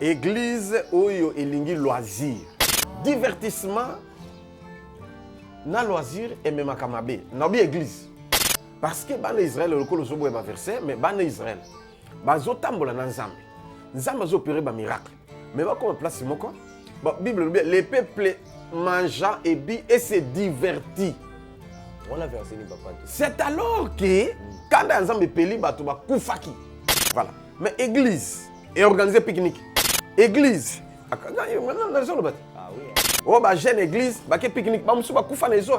Église oyo elingi loisir. Divertissement na loisir et même kamabe. Na bi église. Parce que bana Israël le kolo sobo ba verset mais bana Israël. Bazo tambola na Nzambe. Nzambe zo opérer ba miracle. Mais ba comme place moko. Ba Bible les peuples mangeant et bi et se divertit. On a versé ni papa. C'est alors que quand Nzambe peli bato ba kufaki. Voilà. Mais église et organiser pique-nique. Église. Ah oui. Oh, bah, jeune église, bah, que pique-nique, bah, monsieur, bah, koufa na ezo.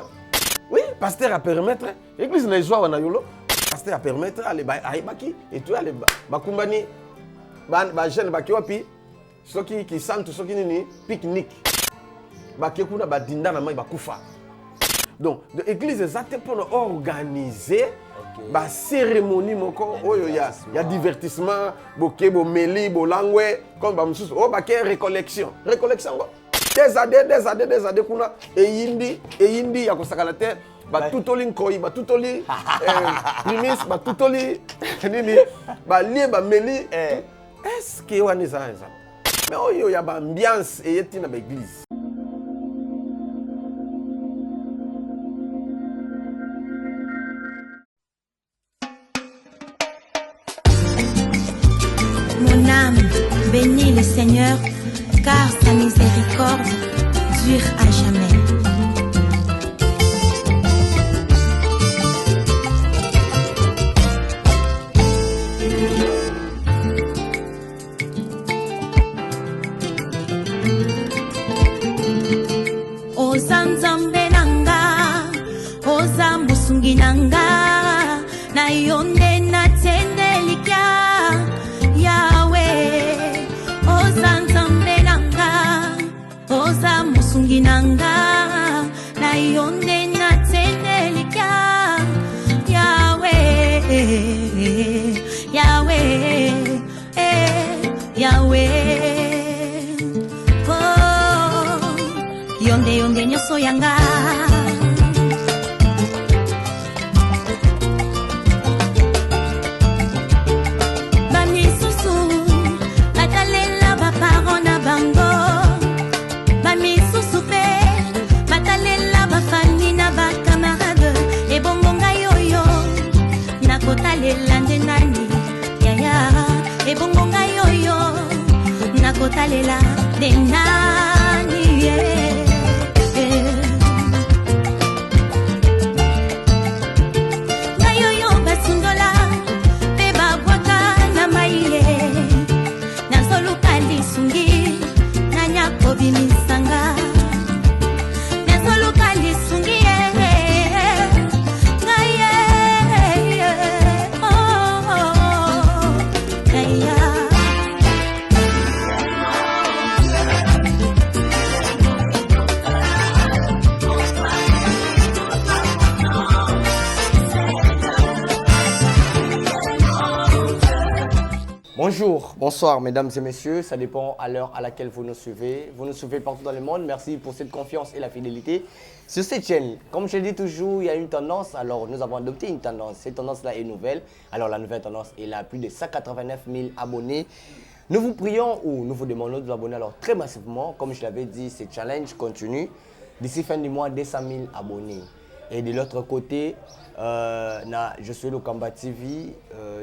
Oui, pasteur a permettre, église na ezo wana yolo, pasteur a permettre, allez, bah, aïbaki, et tout, allez, bah, kumbani, bah, jeune, bah, kiwapi, ceux qui sentent, ceux qui nini, pique-nique. Bah, kuna, bah, dinda na mai, bah, koufa. Donc, l'église est exacte pour organiser, ba cérémonie moko oyo ya divertissement boké bo meli bo langwe comme ba mususu o ba ke récollection ngo des années kuna eyindi ya kosakala te ba tutoli nkoi ba tutoli primis ba tutoli nini ba lie ba meli est-ce que wani ça mais oyo ya ba ambiance eyeti na ba église. Mon âme bénit le Seigneur, car sa miséricorde dure à jamais. Oza nzambe nanga, oza musungi nanga, na yonde na tendelika. Yahweh, oza nzambe nanga, oza musungi nanga, na yonde na tendelika. Yahweh, Yahweh, Yahweh, oh, yonde nyoso yanga. Nakotalela de nani nayoyo basundola pe babwaka na maile nazoluka lisungi nanyako bimisanga nazoluka lisungi Bonjour, bonsoir mesdames et messieurs, ça dépend à l'heure à laquelle vous nous suivez. Vous nous suivez partout dans le monde, merci pour cette confiance et la fidélité. Sur cette chaîne, comme je le dis toujours, il y a une tendance, alors nous avons adopté une tendance. Cette tendance-là est nouvelle, alors la nouvelle tendance est là, plus de 189 000 abonnés. Nous vous prions ou nous vous demandons de vous abonner alors très massivement. Comme je l'avais dit, ce challenge continue. D'ici fin du mois, 200 000 abonnés. Et de l'autre côté, je suis le Kamba TV,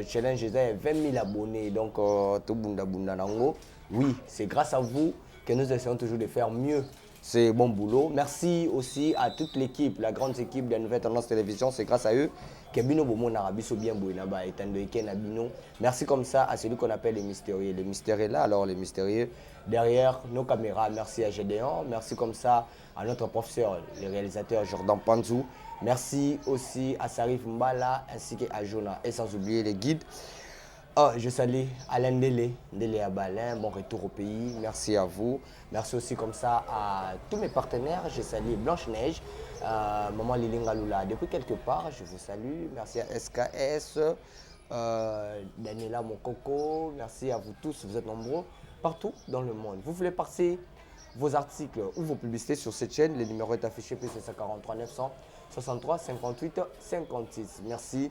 challenge, j'ai 20 000 abonnés, donc tout bunda bunda nango. Oui, c'est grâce à vous que nous essayons toujours de faire mieux. C'est bon boulot. Merci aussi à toute l'équipe, la grande équipe de la Nouvelle Tendance Télévision. C'est grâce à eux que Bino Bomo Narabiso bien Boinaba et Tandoïke Nabino. Merci comme ça à celui qu'on appelle les mystérieux. Les mystérieux là, alors les mystérieux derrière nos caméras. Merci à Gédéon. Merci comme ça à notre professeur, le réalisateur Jordan Panzou. Merci aussi à Sarif Mbala ainsi qu'à Jonah. Et sans oublier les guides. Oh, je salue Alain Dele Abalin, bon retour au pays, merci à vous. Merci aussi comme ça à tous mes partenaires, je salue Blanche-Neige, Maman Lilinga Lula, depuis quelque part, je vous salue. Merci à SKS, Daniela Mokoko, merci à vous tous, vous êtes nombreux partout dans le monde. Vous voulez passer vos articles ou vos publicités sur cette chaîne, le numéro est affiché, plus 143 900. 63 58 56. Merci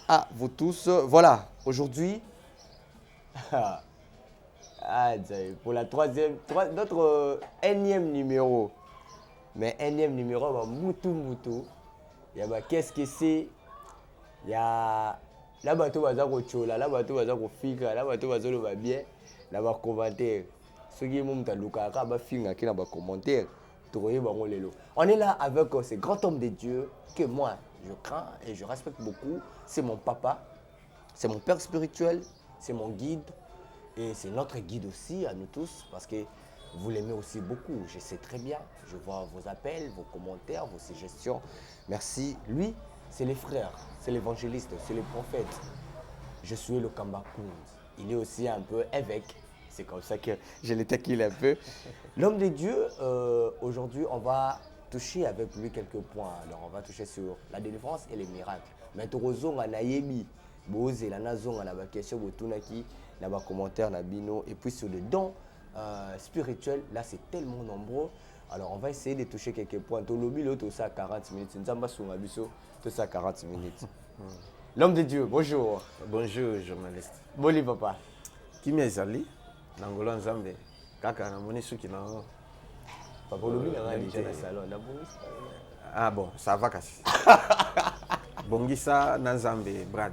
à vous tous. Voilà, aujourd'hui, Ah, pour notre énième numéro. Mais énième numéro, bah, Moutou. Il y a qu'est-ce que c'est? Il y a là bateau baza ko chola, là bateau baza ko fika, là bateau baza le bien, là ba commentaire. Ce qui est mon taluka ba finga qui na ba commentaire. On est là avec ce grand homme de Dieu que moi je crains et je respecte beaucoup. C'est mon papa, c'est mon père spirituel, c'est mon guide et c'est notre guide aussi à nous tous parce que vous l'aimez aussi beaucoup. Je sais très bien, je vois vos appels, vos commentaires, vos suggestions. Merci. Lui, c'est les frères, c'est l'évangéliste, c'est le prophète. Je suis le Kambakoun. Il est aussi un peu évêque. C'est comme ça que je le taquine un peu. L'homme de Dieu, aujourd'hui, on va toucher avec lui quelques points. Alors, on va toucher sur la délivrance et les miracles. Mais Torozong a nayebi, Boze la nazong a la question, Botunaki, la commentaire, la bino, et puis sur les dons spirituels, là c'est tellement nombreux. Alors, on va essayer de toucher quelques points. Tolobi, l'autre, ça 40 minutes. Nzamba Sungabiso, tout ça 40 minutes. L'homme de Dieu, bonjour. Bonjour, journaliste. Boli, papa. Qui m'est allé? Nangolo Nzambe. Kaka na moni suki na. Papa Lobi na déjà dans salon. Ah bon, ça va kasi. Bongisa na Nzambe, Brad.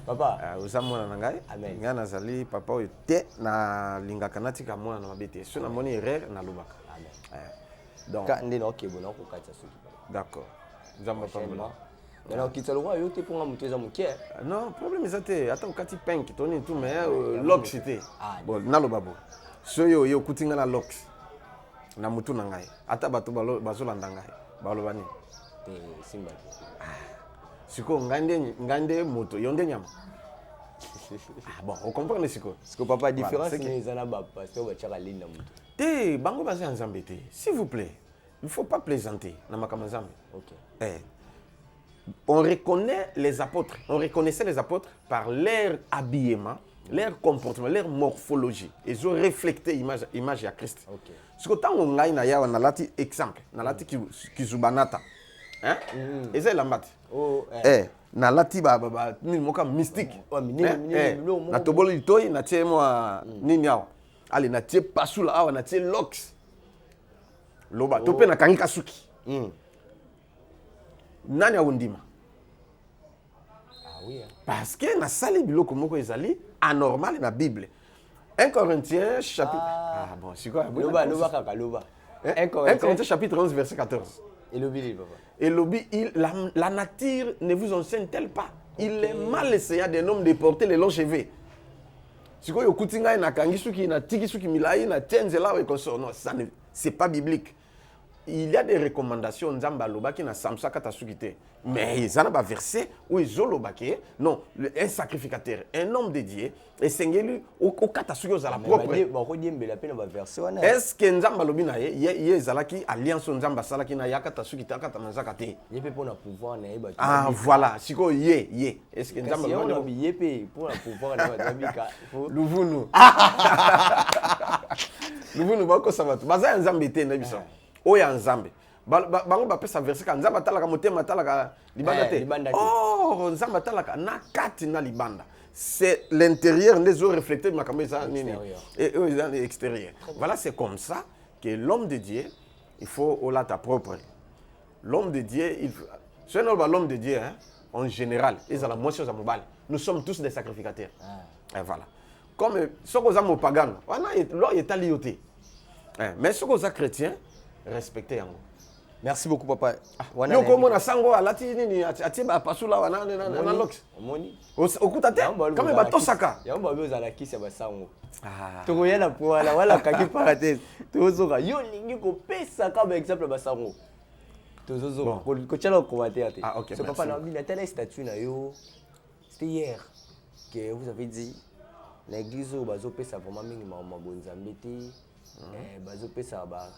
Papa. Uzamona na ngai. Amen. Nga nazali papa oyo te na lingaka natika mwana na mabete. So na moni erreur na lobaka. Amen. Donc quand on est OK, bon, on peut suki. D'accord. Nzamba pambola. Alors qui tsalwa yo te ponga muteza muke. Non, problème ezate ata ukati penki toni tout mais lox c'était. Bon, na lobabo. So yo kutinga na lox. Na mutu na ngai. Ata bato bazolanda ngai. Baloba ni. Te simba. Siko ngande moto yonde nyama. Ah bon, on comprend siko. Parce que papa différence voilà, ni zana ba pasteur ba chaka linda mutu. Te bango baza Nzambe te. S'il vous plaît, il ne faut pas plaisanter na makama Nzambe. OK. On reconnaît les apôtres, on reconnaissait les apôtres par leur habillement, leur comportement, leur morphologie. Ils ont reflété l'image de Christ. OK. Parce que tant qu'on a un nalati exemple, nalati kizubanata. Hein? Et c'est la mat. Oh, nalati ni moka mystique. Na tobolo itoi na tie moi nini yao. Allez na tie pasula awa na tie lox. Loba tope na kangika suki. Nani awundima? Ah oui. Parce que na sali biloko moko ezali anormal na Bible. 1 Corinthiens chapitre Ah bon, c'est quoi? Loba. 1 Corinthiens chapitre 11 verset 14. Et le bili papa. Et lobi la nature ne vous enseigne-t-elle pas? Il est mal essayant d'un homme de porter les longs cheveux. Si vous écoutez na kangisuki na tikisuki milai na tenzela et consort, non, ça c'est pas biblique. Il y a des recommandations Nzamba lobaki na samsa kata sukite. Mais il y a un verset où ils ont lobaki non, un sacrificateur, un homme dédié et sengeli au kata suki aux la propre. Est-ce que Nzamba lobi na ye zalaki alliance Nzamba salaki na yakata sukite kata manzaka te. Yepé pour na pouvoir na yeba. Ah voilà, siko ye. Est-ce que Nzamba lobi yepé pour na pouvoir na babika. Luvunu. Luvunu bako sabatu. Baza Nzamba te na biso. Oya Nzambe. Bango bapesa verset ka Nzamba talaka motema talaka libanda te. Oh, Nzamba talaka na kati na libanda. C'est l'intérieur des eaux reflétées de ma caméra et l'extérieur. Voilà, c'est comme ça que l'homme de Dieu, il faut au ta propre. L'homme de Dieu, c'est l'homme de Dieu, hein, en général, ils ont la moitié de mobile. Nous sommes tous des sacrificateurs. Et voilà. Comme ce que nous pagan, l'or est allié. Mais ce que nous chrétiens, respectez yango. Merci beaucoup papa. Yo komo na sango alati nini ati ba pasula wana na lox. Omoni. Okuta te. Kama ba tosaka. Yamba bezo la kisi ba sango. Toko yena poala wala kaki parenthèse. Tozoka yo lingi ko pesa comme exemple ba sango. Tozozo ko tchala ko commentaire. Ah OK. Ce papa na bi na telle statue na yo. C'était hier que vous avez dit l'église bazo pesa vraiment minimum mabonzambe te.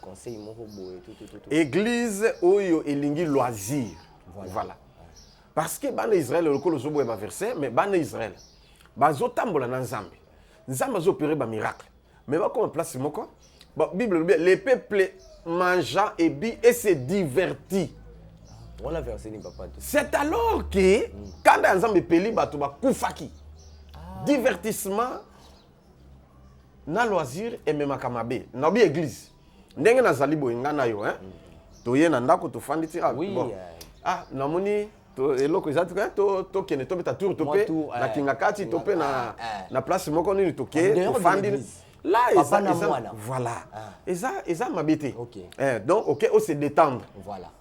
Conseil Église oyo elingi loisir. Voilà. Parce que ban Israël le kolo zobo ba verset mais ban Israël bazo tambola na Nzambe. Nzambe zo opérer ba miracle. Mais ba comme place moko. Bible les peuples mangea et bu et se divertit. Voilà verset ni papa. C'est alors que quand Nzambe peli bato ba kufaki. Divertissement na loisir ememaka mabe na bi église ndenge nazali boye nga na yo hein toye na ndako tofandi ti Oui, bon namoni to eloko ezati ka to kene to beta tour to pe na kinga kati to pe na place moko nini to ke tofandi là voilà eza mabete donc OK on se détendre voilà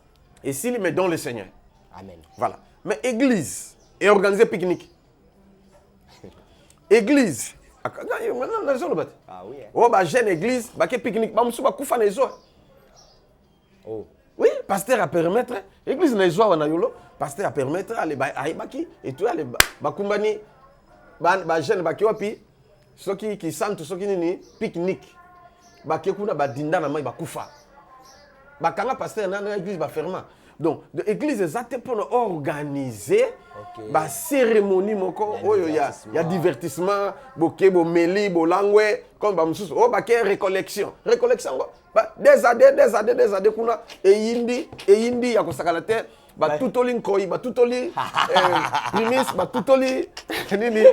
et s'il met dans le Seigneur amen voilà mais église et organiser pique-nique église ah oui oh bah jeune église bah que pique-nique bah musu ba kufa na ezo oh oui pasteur a permettre église na ezo wana yolo pasteur a permettre aller ba aibaki et tout aller ba kumbani ba jeune ba kiwapi soki qui sentent soki nini pique-nique ba kekuna ba dinda na mai ba kufa ba kanga pasteur na église ba ferma donc de église ezate pour organiser ba cérémonie moko oyo ya divertissement boke bo meli bo langwe comme ba mususu o ba ke récollection ba des années kuna eyindi ya kosakala te ba tutoli nkoi ba tutoli primis ba tutoli nini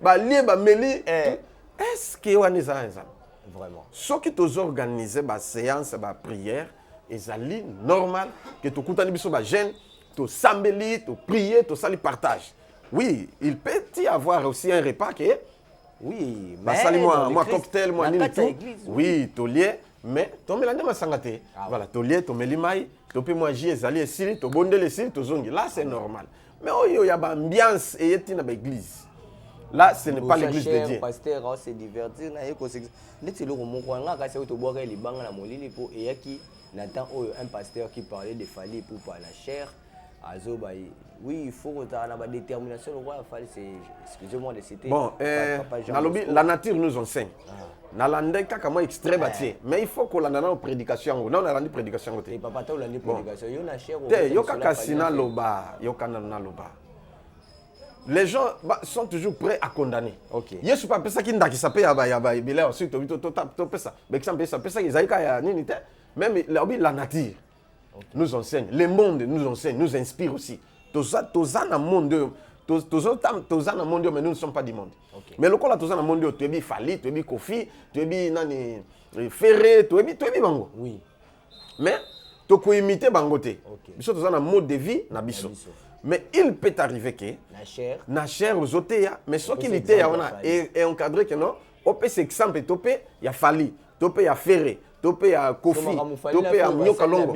ba lie ba meli est-ce que wani ça vraiment soki tozo organiser ba séance ba prière ezali normal que tu kutani biso ba jeune to sambeli to prier to sali partage oui il peut y avoir aussi un repas que oui mais sali moi cocktail moi nini tout oui to lié mais to melande masanga te voilà to lié to melimai to pe moi ji ezali esili to bondele esili to zongi là c'est normal mais oyo ya ba ambiance et yeti na ba église là ce n'est pas l'église de Dieu pasteur on se divertir na yeko ndeti lo moko nga ka se to boka libanga na molili po eyaki Nathan, un pasteur qui parlait de Fali pour par la chair. Oui, il faut que la détermination. Excusez-moi de citer. Bon, la nature nous enseigne. Nalande kaka extrait bâti. Mais il faut qu'on ait une prédication. Non, on a une prédication. Et papa, tu as une prédication. Yo kaka sina loba, yo kana loba. Les gens sont toujours prêts à condamner. OK. Yesu pas pesa ki ndaki sape ya ba ibile ensuite to pesa. Mais exemple ça pesa ki zaika ya nini te. Même la nature nous enseigne, le monde nous enseigne, nous inspire aussi. Toza na monde, toza na monde, mais nous ne sommes pas du monde. Okay. Mais le cas toza na monde, tu es bi Fali, tu es bi Kofi, tu es bi nani Ferré, tu es bi bango. Oui. Mais tu peux imiter bango te. Okay. Biso toza na mode de vie na biso. Mais il peut arriver que na chair aux oteya, mais ce qu'il était est encadré que non, on peut s'exemple topé, il y a Fali, topé il y a Ferré. Topé à Kofi, topé à Nyoka Longo.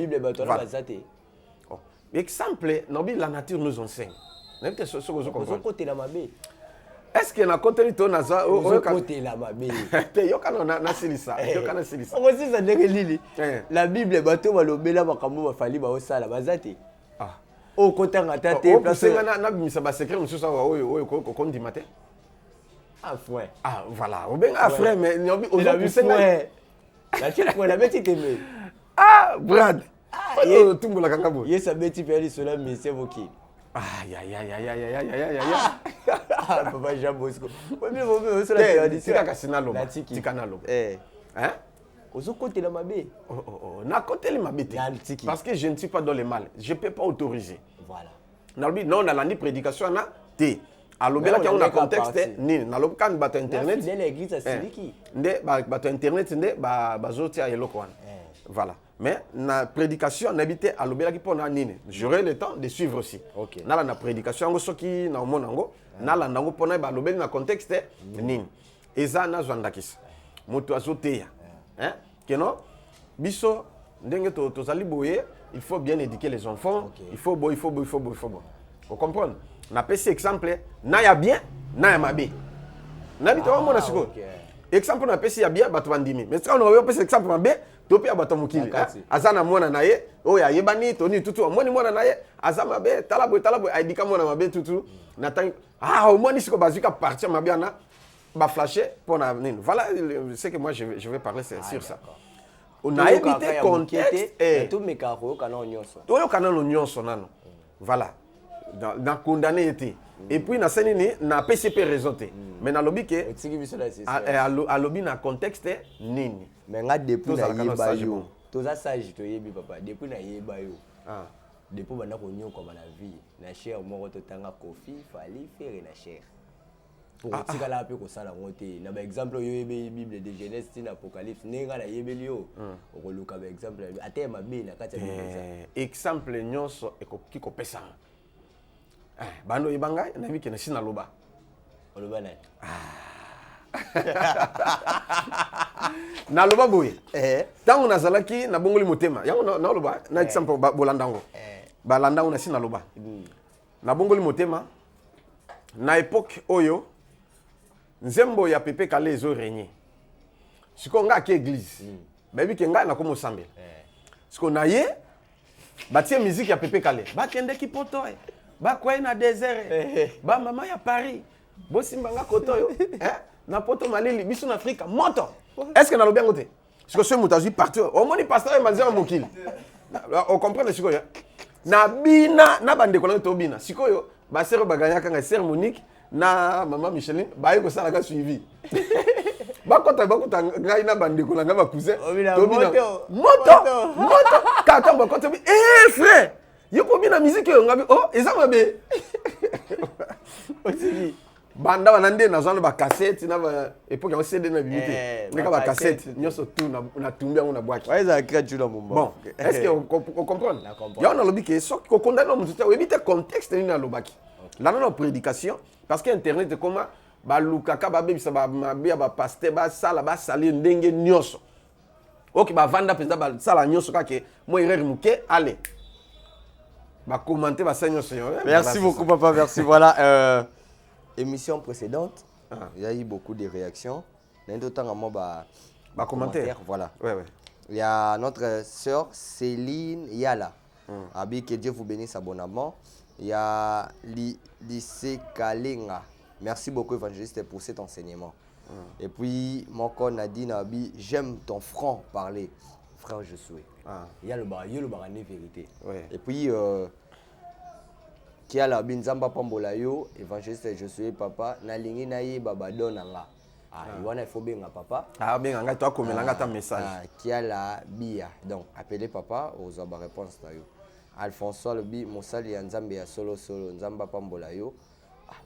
Exemple, la nature nous enseigne. Est-ce que na côté to naza côté la mabe yoka na silisa yoka na silisa on aussi ça ndenge lili la Bible bato balobela makambo bafali ba osala bazate o côté ngata te place na bimisa ba secret mususa oyo ko ndima te frère voilà obenga frère mais nyobi frère la chef pour la petite aimée. Brad. Tumbola kakabo. Yes, a petit père cela mais c'est OK. Papa Jean Bosco. Oui, cela tika kasina loba. Tika na loba. Hein? Ozo côté la mabe. Na côté le mabe. Parce que je ne suis pas dans le mal. Je peux pas autoriser. Voilà. Non, na landi prédication na te. Alobela ki on a contexte ni nalobi kan bato internet de l'église asiliki nde bato internet nde bazotia eloko wana voilà mais na prédication n'habité alobela ki pona nini j'aurai le temps de suivre aussi OK nala na prédication ngo soki na omona ngo nala ndango pona ba alobeli na contexte nini eza na zwandakisa moto azoteya hein keno biso ndenge tozali boye il faut bien éduquer les enfants il faut bon vous comprenez na pesi exemple na ya bien na ya mabe na bito mona siko exemple na pesi ya bien bato bandimi mais quand on pesi exemple mabe to pia bato mukili azana mona na ye o ya yebani to ni tutu moni mona na ye azama mabe talabo aidika mona mabe tutu na tangi au moni siko bazika partir mabe na ba flasher pour na nini voilà c'est que moi je vais parler sur ça on a évité contexte et tout mes carreaux canon nyonso to yo canon nyonso nano voilà dans condamné été et puis na senini na PCP raison te mais na lobby que a lobby na contexte nini mais nga depuis na yeba yo toza sage to yebi papa depuis na yeba yo depuis bana ko nyoka na vie na cher moko to tanga Kofi Fali Ferré na cher pour tika la pe ko sala ngote na ba exemple yo yebe Bible de Genèse tin Apocalypse nenga na yebeli yo ko luka ba exemple ate mabe na kati ya exemple nyonso ekoki kopesa bando ibanga na biki na sina loba oloba nani na loba boye tango nazalaki na bongoli motema yango na loba na exemple bolandango balandango na sina loba na bongoli motema na époque oyo nzembo ya pepe kale ezo régner siko nga ki église bayebi ke ngai nakoma osambela siko na ye batie musique ya pepe kale bakendeki poto bakwei na désert bamama ya Paris bosimba nga koto oyo na poto malili biso na Afrika moto est-ce que nalobi yango te siko soki moto azwi partout omoni pasteur emazia mokili ocomprendre sikoyo na bina na bandeko na tobina sikoyo basere baganyaka nga sere Monique na mama Micheline baye ko sala ka suivi bakota ngai na bandeko na nga ba cousin moto kaka bakota frère yoko bina musique yo ngabi eza mabe aussi banda wanande na zana ba cassette na ba époque ya CD na bimité ndeka ba cassette nyoso tout na tumbi yango na boîte waiza kretu na mumba bon est-ce que on comprend ya na lobi ke so ko condamner mo tuta ebite contexte ni na lobaki la na prédication parce que internet comment ba lukaka ba bebisa ba mabe ba pasteur ba sala ba sali ndenge nyoso OK ba vanda pesa ba sala nyoso kake mo erreur muke allez ba commenter ba seigneur seigneur merci beaucoup papa merci voilà émission précédente, il y a eu beaucoup de réactions. Il y a autant à moi commentaires. Voilà. Ouais. Il y a notre sœur Céline Yala. Abi, que Dieu vous bénisse abondamment. Il y a Lycée Kalinga. Merci beaucoup, évangéliste, pour cet enseignement. Et puis, mon corps Nadine Abi, j'aime ton franc parler. Frère, je suis. Il y a le barané vérité. Ouais. Et puis, qui a la binzamba pambola yo évangéliste je suis papa na lingi na ye baba donanga il faut bien papa bien nga toi comme nga ta message qui a la bia donc appelez papa aux aba réponse ta yo Alphonse le bi mosali ya nzambe ya solo nzamba pambola yo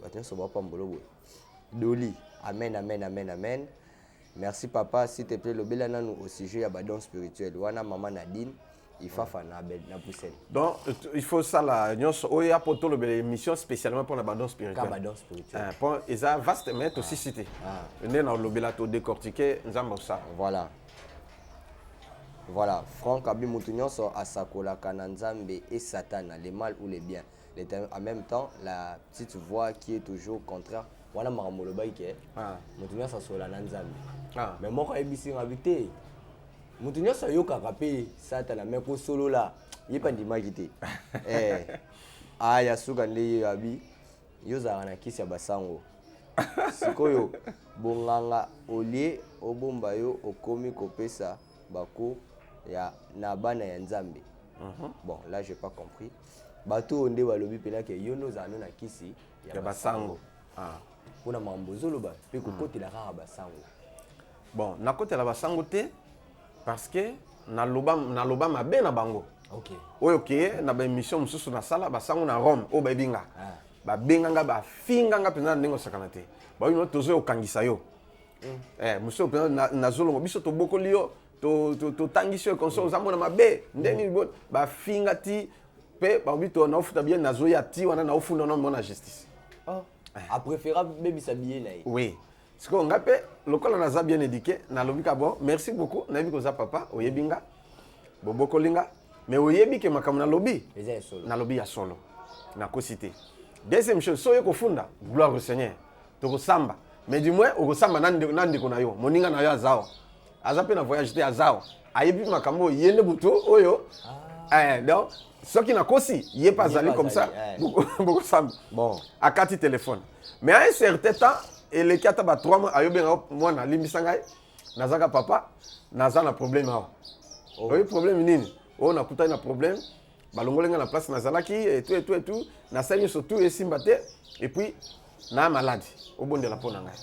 batien so ba pambolo bo doli amen merci papa s'il te plaît le belana nous au sujet ya badon spirituel wana maman Nadine il faut faire na pousselle. Donc il faut ça la nyonso oya poto le émission spécialement pour la badon spirituel. Badon spirituel. Pour eza vaste mais aussi cité. Ne na lobela to décortiquer nzamba ça. Voilà, Franck Abi Moutounyoso asakola kana nzambe et Satan, le mal ou le bien. En même temps, la petite voix qui est toujours contraire. Voilà maramolo baike. Moutounyoso sola nzambe. Mais moi quand ebisi ngabité Moutounyo sa yoka kapé Satan mais ko solo là il pas d'image té ya suka ndé abi yoza na kisi ya basango sikoyo bonganga olie obomba yo okomi kopesa bako ya na bana ya nzambe. Bon là j'ai pas compris bato ndé balobi pena ke yono za na kisi ya basango kuna mambozolo ba pe ko kotela ka basango. Bon na kotela basango té parce que naloba mabe na bango. OK. Oyo ke na ba émission mususu na sala basango na Rome o ba binga. Ba benganga ba finganga pena ndingo sakana te. Ba yino tozo okangisa yo. Muso pena na zolongo biso to bokoli yo to tangisi yo konso zambo na mabe ndeni bon ba finga ti pe ba bito na ofuta bien na zoya ti wana na ofunda na mona justice. A préférable baby s'habiller là. Oui. Ce qu'on appelle, le col a bien éduqué, na lobika bon, merci beaucoup, na vu que ça papa, oyebinga, bobo kolinga, mais oyebi que makam na lobby, na lobby ya solo, na ko cité. Deuxième chose, soye ko funda, gloire au Seigneur, to ko samba, mais du moins o ko samba nandi ko na yo, moninga na yo azao, azape na voyage te azao, ayebi makambo yende buto oyo, donc ce qui n'a qu'aussi, il est pas allé comme ça, beaucoup samba, bon, à 4 téléphones, mais à un certain temps et les 4 ba 3 mois ayo benga moi na limbisa ngai nazaka papa naza na problème awa oyo problème nini o na kuta na problème balongolenga na place nazalaki et tout na sali surtout et simbate et puis na maladie obonde la pona ngai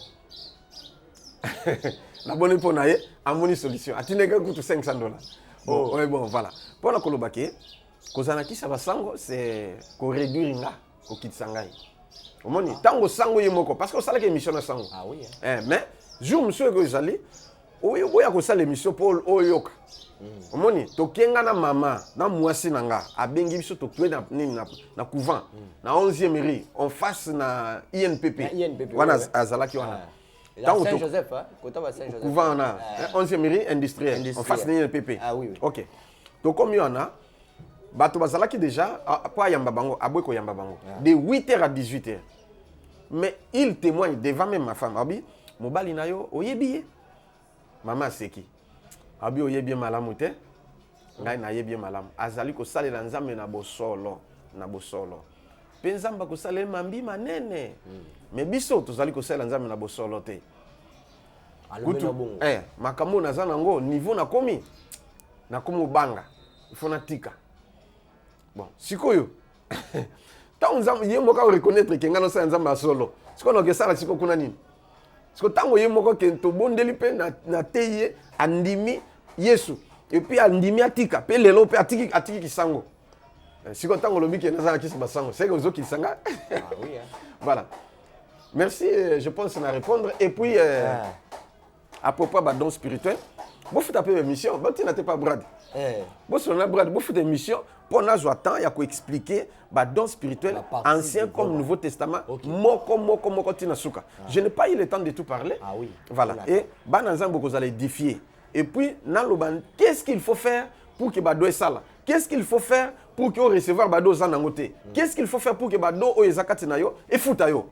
na boni pona ye amoni solution atineka kutu $500 bon bon voilà pona kolobaki kozana kisa basango c'est ko réduire nga ko kitisa ngai omoni tango sango ye moko parce que osala ke émission na sango Ah oui. mais jour monsieur ko ezali oya ko sala émission pour oyoka omoni tokenga na mama na mwasi nanga abengi biso tokwe na nini na couvent na 11e rue en face na INPP wana azalaki wana Dans Saint-Joseph, hein? Côté Saint-Joseph. Couvent na 11e rue industrielle en face de INPP. Ah oui. OK. Donc comme yana bato bazalaki déjà pas yamba bango abweko yamba bango de 8h à 18h. Mais il témoigne devant même ma femme abi mobali na yo oyebi mama seki abi oyebi malamu te ngai na yebi malamu azali ko salela nzambe na bosolo pe nzamba ko salela mambi manene mais biso tozali ko salela nzambe na bosolo te makambo naza nango niveau na komi banga il faut natika bon sikoyo tant nzambe ye moka reconnaître que ngano sa nzamba solo siko no ke sala siko kuna nini siko tango ye moko ke to bondeli pe na teye andimi Yesu et puis andimi atika pe lelo pe atiki kisango siko tango lobi ke nazala kisi basango c'est que ozoki sanga oui voilà merci je pense na répondre et puis à propos de don spirituel vous faites un peu émission vous n'êtes pas brad vous sonne brad vous faites émission pour nous temps il y a quoi expliquer don spirituel ancien comme nouveau testament moko tina suka je n'ai pas eu le temps de tout parler voilà et bananzan beaucoup vous allez édifier et puis naloban qu'est-ce qu'il faut faire pour que bado esala qu'est-ce qu'il faut faire pour que recevoir bado zanangote qu'est-ce qu'il faut faire pour que bado o ezakati na yo e futa yo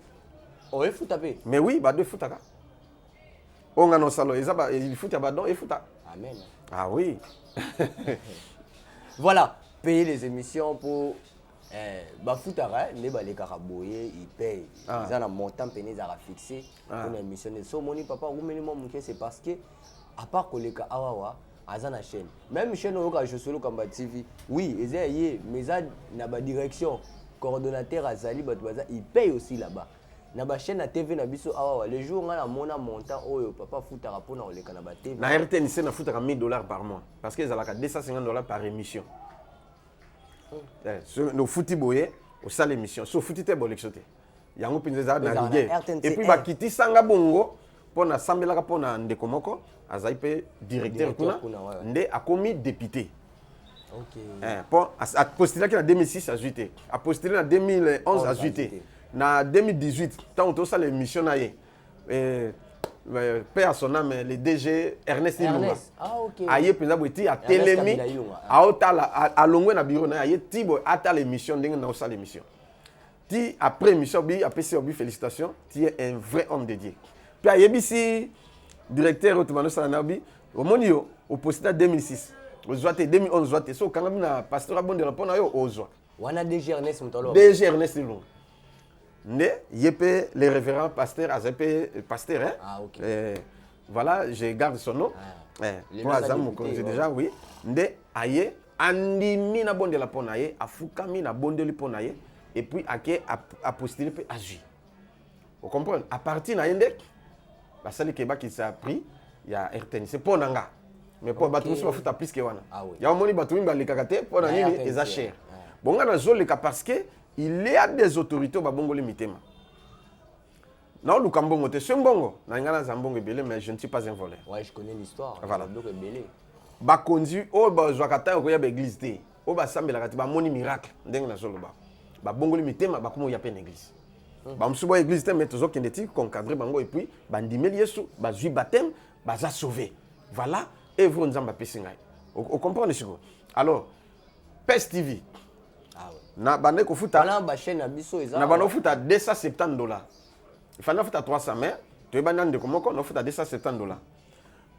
o e futa pe mais oui bado e futaka on a non salo il faut abandon et fouta. Amen. Ah oui. Voilà, payer les émissions pour Bafoutara, les Karaboye, ils payent. Ils ont un montant péné à fixer pour l'émission. So moni papa ou minimum c'est parce que à part que les Awawa azana chaîne. Même chaîne où je suis comme TV. Oui, mais ça n'a pas direction. Coordonnateur Azali Batwaza, il paye aussi là-bas. Na ba chaîne na TV na biso awa les jours on a montant oyo papa futaka pona oleka na ba TV na RTNC na futaka $1000 par mois parce que ezalaka $250 par émission no futi boye au salle émission so futi te bolexote yango pinze za na ligue et puis ba kiti sanga bongo pona sambelaka pona ndeko moko azai pe directeur kuna nde akomi député. OK. Pour a postulé en 2006 à JT, a postulé en 2011 à JT. En 2018, tant que ça l'émission na yé, père son âme le DG Ernest Ilunga. Ah OK. Aye penza boti a Telemi, a otala a longwe na bureau na aye tibo ata l'émission ndenge na osala l'émission. Ti après émission bi après obi félicitations, tu es un vrai homme de Dieu. Puis aye bisi directeur otomano sala na bi au monio au postulé 2006. Ozwate 2011 ozwate so kanga bina pasteur abonde répondre yo ozwa. Wana DG Ernest Mutolo. DG Ernest Ilunga. Ne yepé les révérends pasteurs azepé pasteur hein. Ah OK. Voilà, je garde son nom. Pour azam je déjà oui. Nde aye andimi na bonde la ponaye, afukami na bonde li ponaye et puis ake a postulé pe agi. Vous comprenez? À partir na yende ba sali keba qui s'est pris, il y a RTN, c'est pour nanga. Mais pour battre sur futa plus que wana. Il y a moni battu ba le kakate pour na nini eza cher. Bonga na zo le ka parce que il y a des autorités au Babongo Limitema. Non, le Kambongo, c'est un bongo. Nangana Zambongo belé, mais je ne suis pas un voleur. Ouais, je connais l'histoire. Voilà. Donc belé. Ba conduit au Bazouakata au Koya église té. Au Basambe la ba moni miracle. Ndeng na solo ba. Ba Bongo Limitema ba komo ya pe église. Ba msubo église té mais tozo kendeti concadrer bango et puis ba ndimeli Yesu, ba zui baptême, ba za sauvé. Voilà, et vous nzamba pesingai. Vous comprenez ce que? Alors, PES TV. Na bande ko futa na ba chaîne na biso eza na bande futa $270. Il fallait futa 300 mais tu bande ndeko moko no futa $270.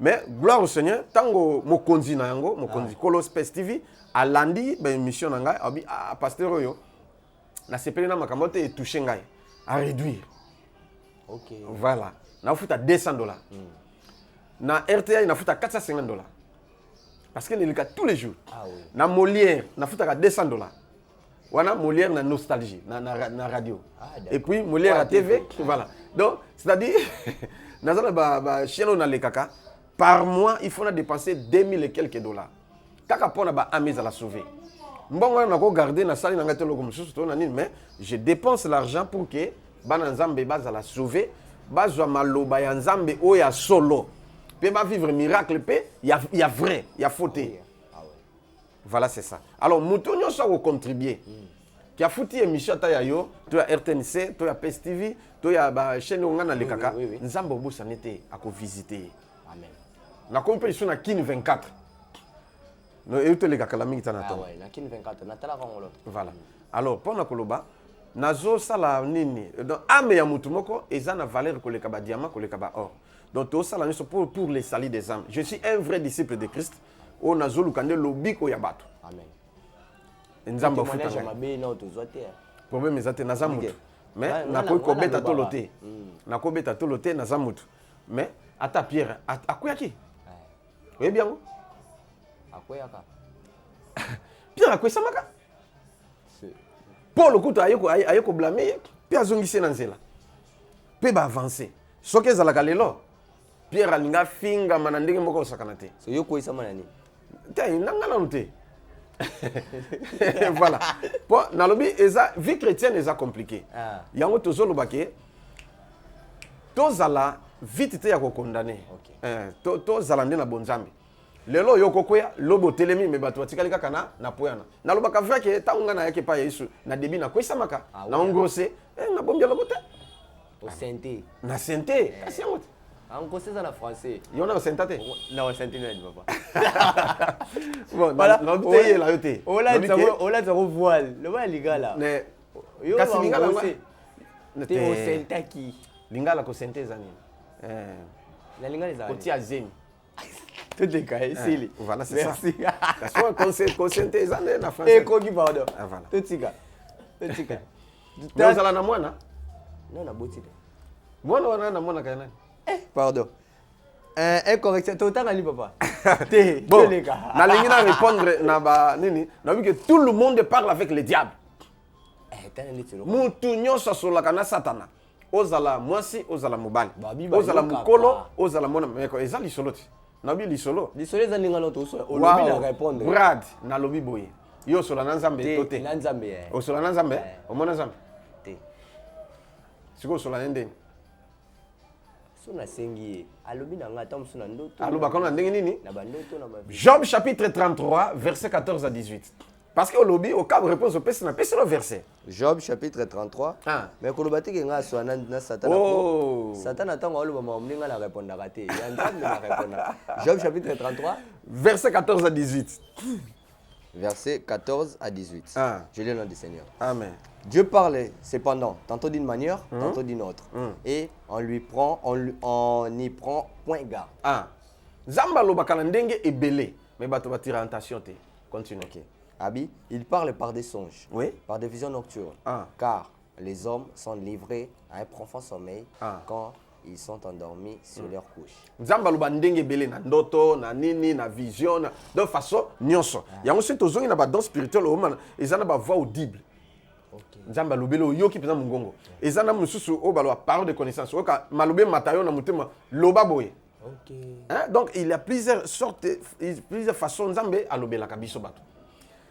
Mais gloire au Seigneur tango mokonzi na yango mokonzi Kolos PES TV alandi ba émission na ngai abi pasteur oyo na sepeli na makambo te toucher ngai à réduire. OK. Voilà, na futa $200. Na RTA na futa $450. Parce que il tous les jours. Ah oui. Na Molière na futa $200. Wana Molière na nostalgie na radio. Et puis Molière à TV, voilà. Donc c'est-à-dire nazana ba chaîne na le kaka par mois il faut dépenser 2000 et quelques dollars. Kaka pona ba amis à la sauver. Mbongo na ko garder na sali na ngatelo comme sous to na nini mais je dépense l'argent pour que bana nzambe bazala sauver bazwa maloba ya nzambe o ya solo pe ba vivre miracle pe ya vrai ya fauté. Voilà, c'est ça. Alors muto nyonso ko contribuer qui a foutu émission ta ya yo to ya RTNC to ya PSTV to ya ba chaîne ngana le kaka nzambe obusa nete ako visiter. Amen. Na compétition na kin 24. No e to le kaka la mingi tana to. Ah ouais, na kin 24 na tala ngolo. Voilà. Alors pour na koloba nazo sala nini donc ame ya mutu moko eza na valeur ko le kaba diamant ko le kaba or. Donc to sala nso pour les salis des âmes. Je suis un vrai disciple de Christ. O nazo lukande lobiko ya bato. Amen. Nzambe futa problème ezate na zamutu mais na ko beta tolote na ko beta tolote na zamutu mais ata Pierre akoyaki oui bien akoyaka Pierre akoyisamaka Paul okuta ayeko blâmer puis azongisi na nzela pe ba avancer soki ezalaka lelo Pierre alinga finga mana ndenge moko osakana te so yo koyisama nani te nangala te. Voilà. Bon, dans le vie chrétienne est compliquée. Il y a un autre chose qui tous ala vite te ya ko condamner. Tous ala ndena bonzambe. Lelo yoko koya lobo telemi me bato batikali kaka na poyana. Na loba ka vrai que taunga na yake pa Yesu na debi na kwisa maka na ongrose na bombia lobo te. Au sainté. Na sainté. Kasi yango. En conseil en français. Il y en a sainteté. Non, sainteté non papa. Bon, voilà. La yoté la yoté. Ola ça voile. Le voile ligala. Mais yo kasi ligala te au sainté qui. Lingala ko sainté zani. La lingala zani. Kotia zeni. Tout les cas ici. Voilà, c'est ça. Parce que conscienté zani na français. Et koki pardon. Voilà. Tout tika. Tout tika. Mais vous allez na mwana? Non, na boti. Mwana wana na mwana kana. Pardon. Incorrect. Total ali papa. Bon. Na lingi na répondre na ba nini? Na vu que tout le monde parle avec le diable. Mutu nyonso solaka na satana. Ozala mwasi, ozala mobali. Ozala mukolo, ozala mwana meko. Eza lisolo ti. Na bi lisolo. Lisolo eza ninga loto so. Olobi na répondre. Brad na lobi boye. Yo sola na nzambe tote. Na nzambe. O sola na nzambe? O mona nzambe. Te. Siko sola ndeni. Sona sengi alobi na ngata msuna ndoto. Aloba kona ndenge nini? Na bandoto na ba. Job chapitre 33 verset 14 à 18. Parce que au lobby au cas réponse au pèse na pèse le verset. Job chapitre 33. Mais kolobati ke nga so na satana. Satana tango aloba ma mlinga na répondre raté. Ya nzambe na répondre. Job chapitre 33 verset 14 à 18. Verset 14 à 18. Je lis le nom du Seigneur. Amen. Dieu parlait cependant, tantôt d'une manière, tantôt d'une autre. Et on y prend point garde. Zamba lo bakala ndenge ebele, mais bato batira tentation te. Continue. Okay. Abi, il parle par des songes, oui, par des visions nocturnes. Car les hommes sont livrés à un profond sommeil quand ils sont endormis sur leur couche. Zamba lo bandenge ebele na ndoto, na nini, na vision, de façon nyonso. Ya ensuite tozongi na ba don spirituel o man, ezana ba voix audible. Nzamba lobelo yoki pesa mungongo ezana mususu o balwa parole de connaissance oka malobe matayo na mutema loba boye. Donc il y a plusieurs sortes, plusieurs façons nzambe alobela kabiso bato.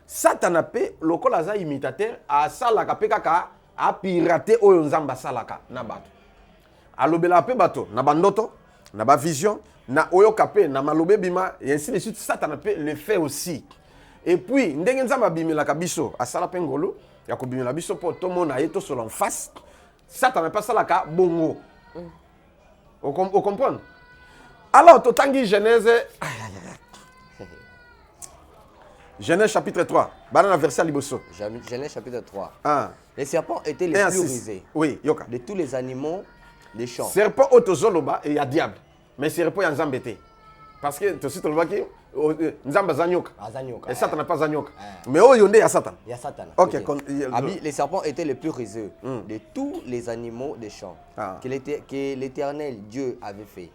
Satan pe lokola za imitateur a salaka pe kaka a pirater oyo nzamba salaka na bato. Alobela pe bato na bandoto, na ba vision, na oyo kapé na malobe bima et ainsi de suite. Satan pe le fait aussi. Et puis ndenge nzamba bimela kabiso asala pe ngolo ya kobimela biso po to mona yeto solo en face. Satan pas ça la ka bongo. On comprend. Alors totangi Genèse Genèse chapitre 3. Banana verset liboso. Genèse chapitre 3. Les serpents étaient les plus rusés. Oui, yoka. De tous les animaux des champs. Serpent autozoloba et il y a diable. Mais serpent y a nzambete. Parce que tu sais tu le vois qui nzamba zanyoka. Et Satan n'a pas zanyoka. Mais oh yonde ya Satan. Il y a Satan. OK. Abi, les serpents étaient les plus rusés de tous les animaux des champs que l'Éternel Dieu avait fait.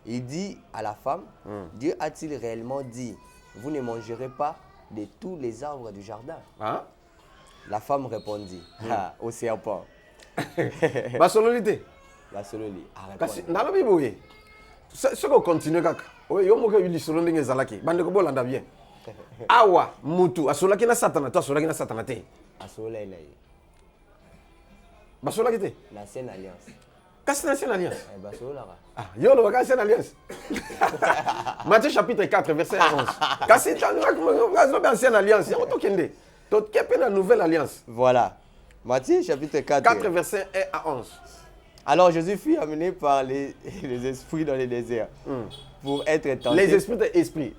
Il dit à la femme, Dieu a-t-il réellement dit, vous ne mangerez pas de tous les arbres du jardin? La femme répondit au serpent. La sololité. La sololité. Parce que dans la Bible, ce qu'on continue kaka. Oui, yo moka yuli solo ndenge zalaki. Bande ko bolanda bien. Awa mutu asolaki na Satana, to asolaki na Satana te. Asola ina. basolaki te L'ancienne alliance. kasi na ancienne alliance Basolaka. ah yo olobaka ancienne alliance Matthieu chapitre 4 verset 11 kasi azobi ancienne alliance yango tokende toke mpe na nouvelle alliance. Voilà. Matthieu chapitre 4. 4 verset 1 à 11. Alors Jésus fut amené par les esprits dans le désert pour être tenté. Les esprits.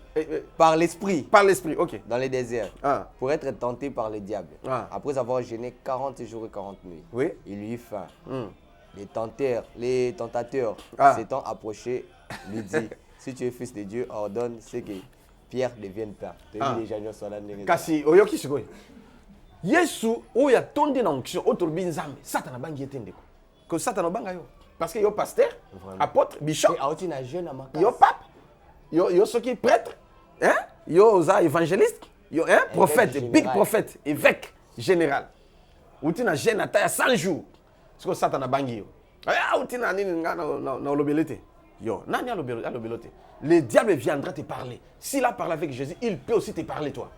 Par l'esprit. Par l'esprit, ok. Dans le désert. Ah. Pour être tenté par le diable. Ah. Après avoir jeûné 40 jours et 40 nuits. Oui. Il eut faim. Les tentateurs s'étant approchés, lui dit si tu es fils de Dieu, ordonne ce que Pierre devienne pain. Kasi oyoki sikoyo. Yesu oya tonde na onction otolobi nzambe Satan bangi ete ndeko. Que Satan banga yo. Parce que yo pasteur, apôtre, bishop. Yo pape. Yo soki prêtre, hein? Yo za évangéliste, yo hein? Prophète, big prophète, évêque général. Utina jeune ata 100 jours. Parce que Satan bangi yo. Ah utina nini nga na olobelete. Yo, nani alobelote. Le diable viendra te parler. S'il a parlé avec Jésus, il peut aussi te parler toi.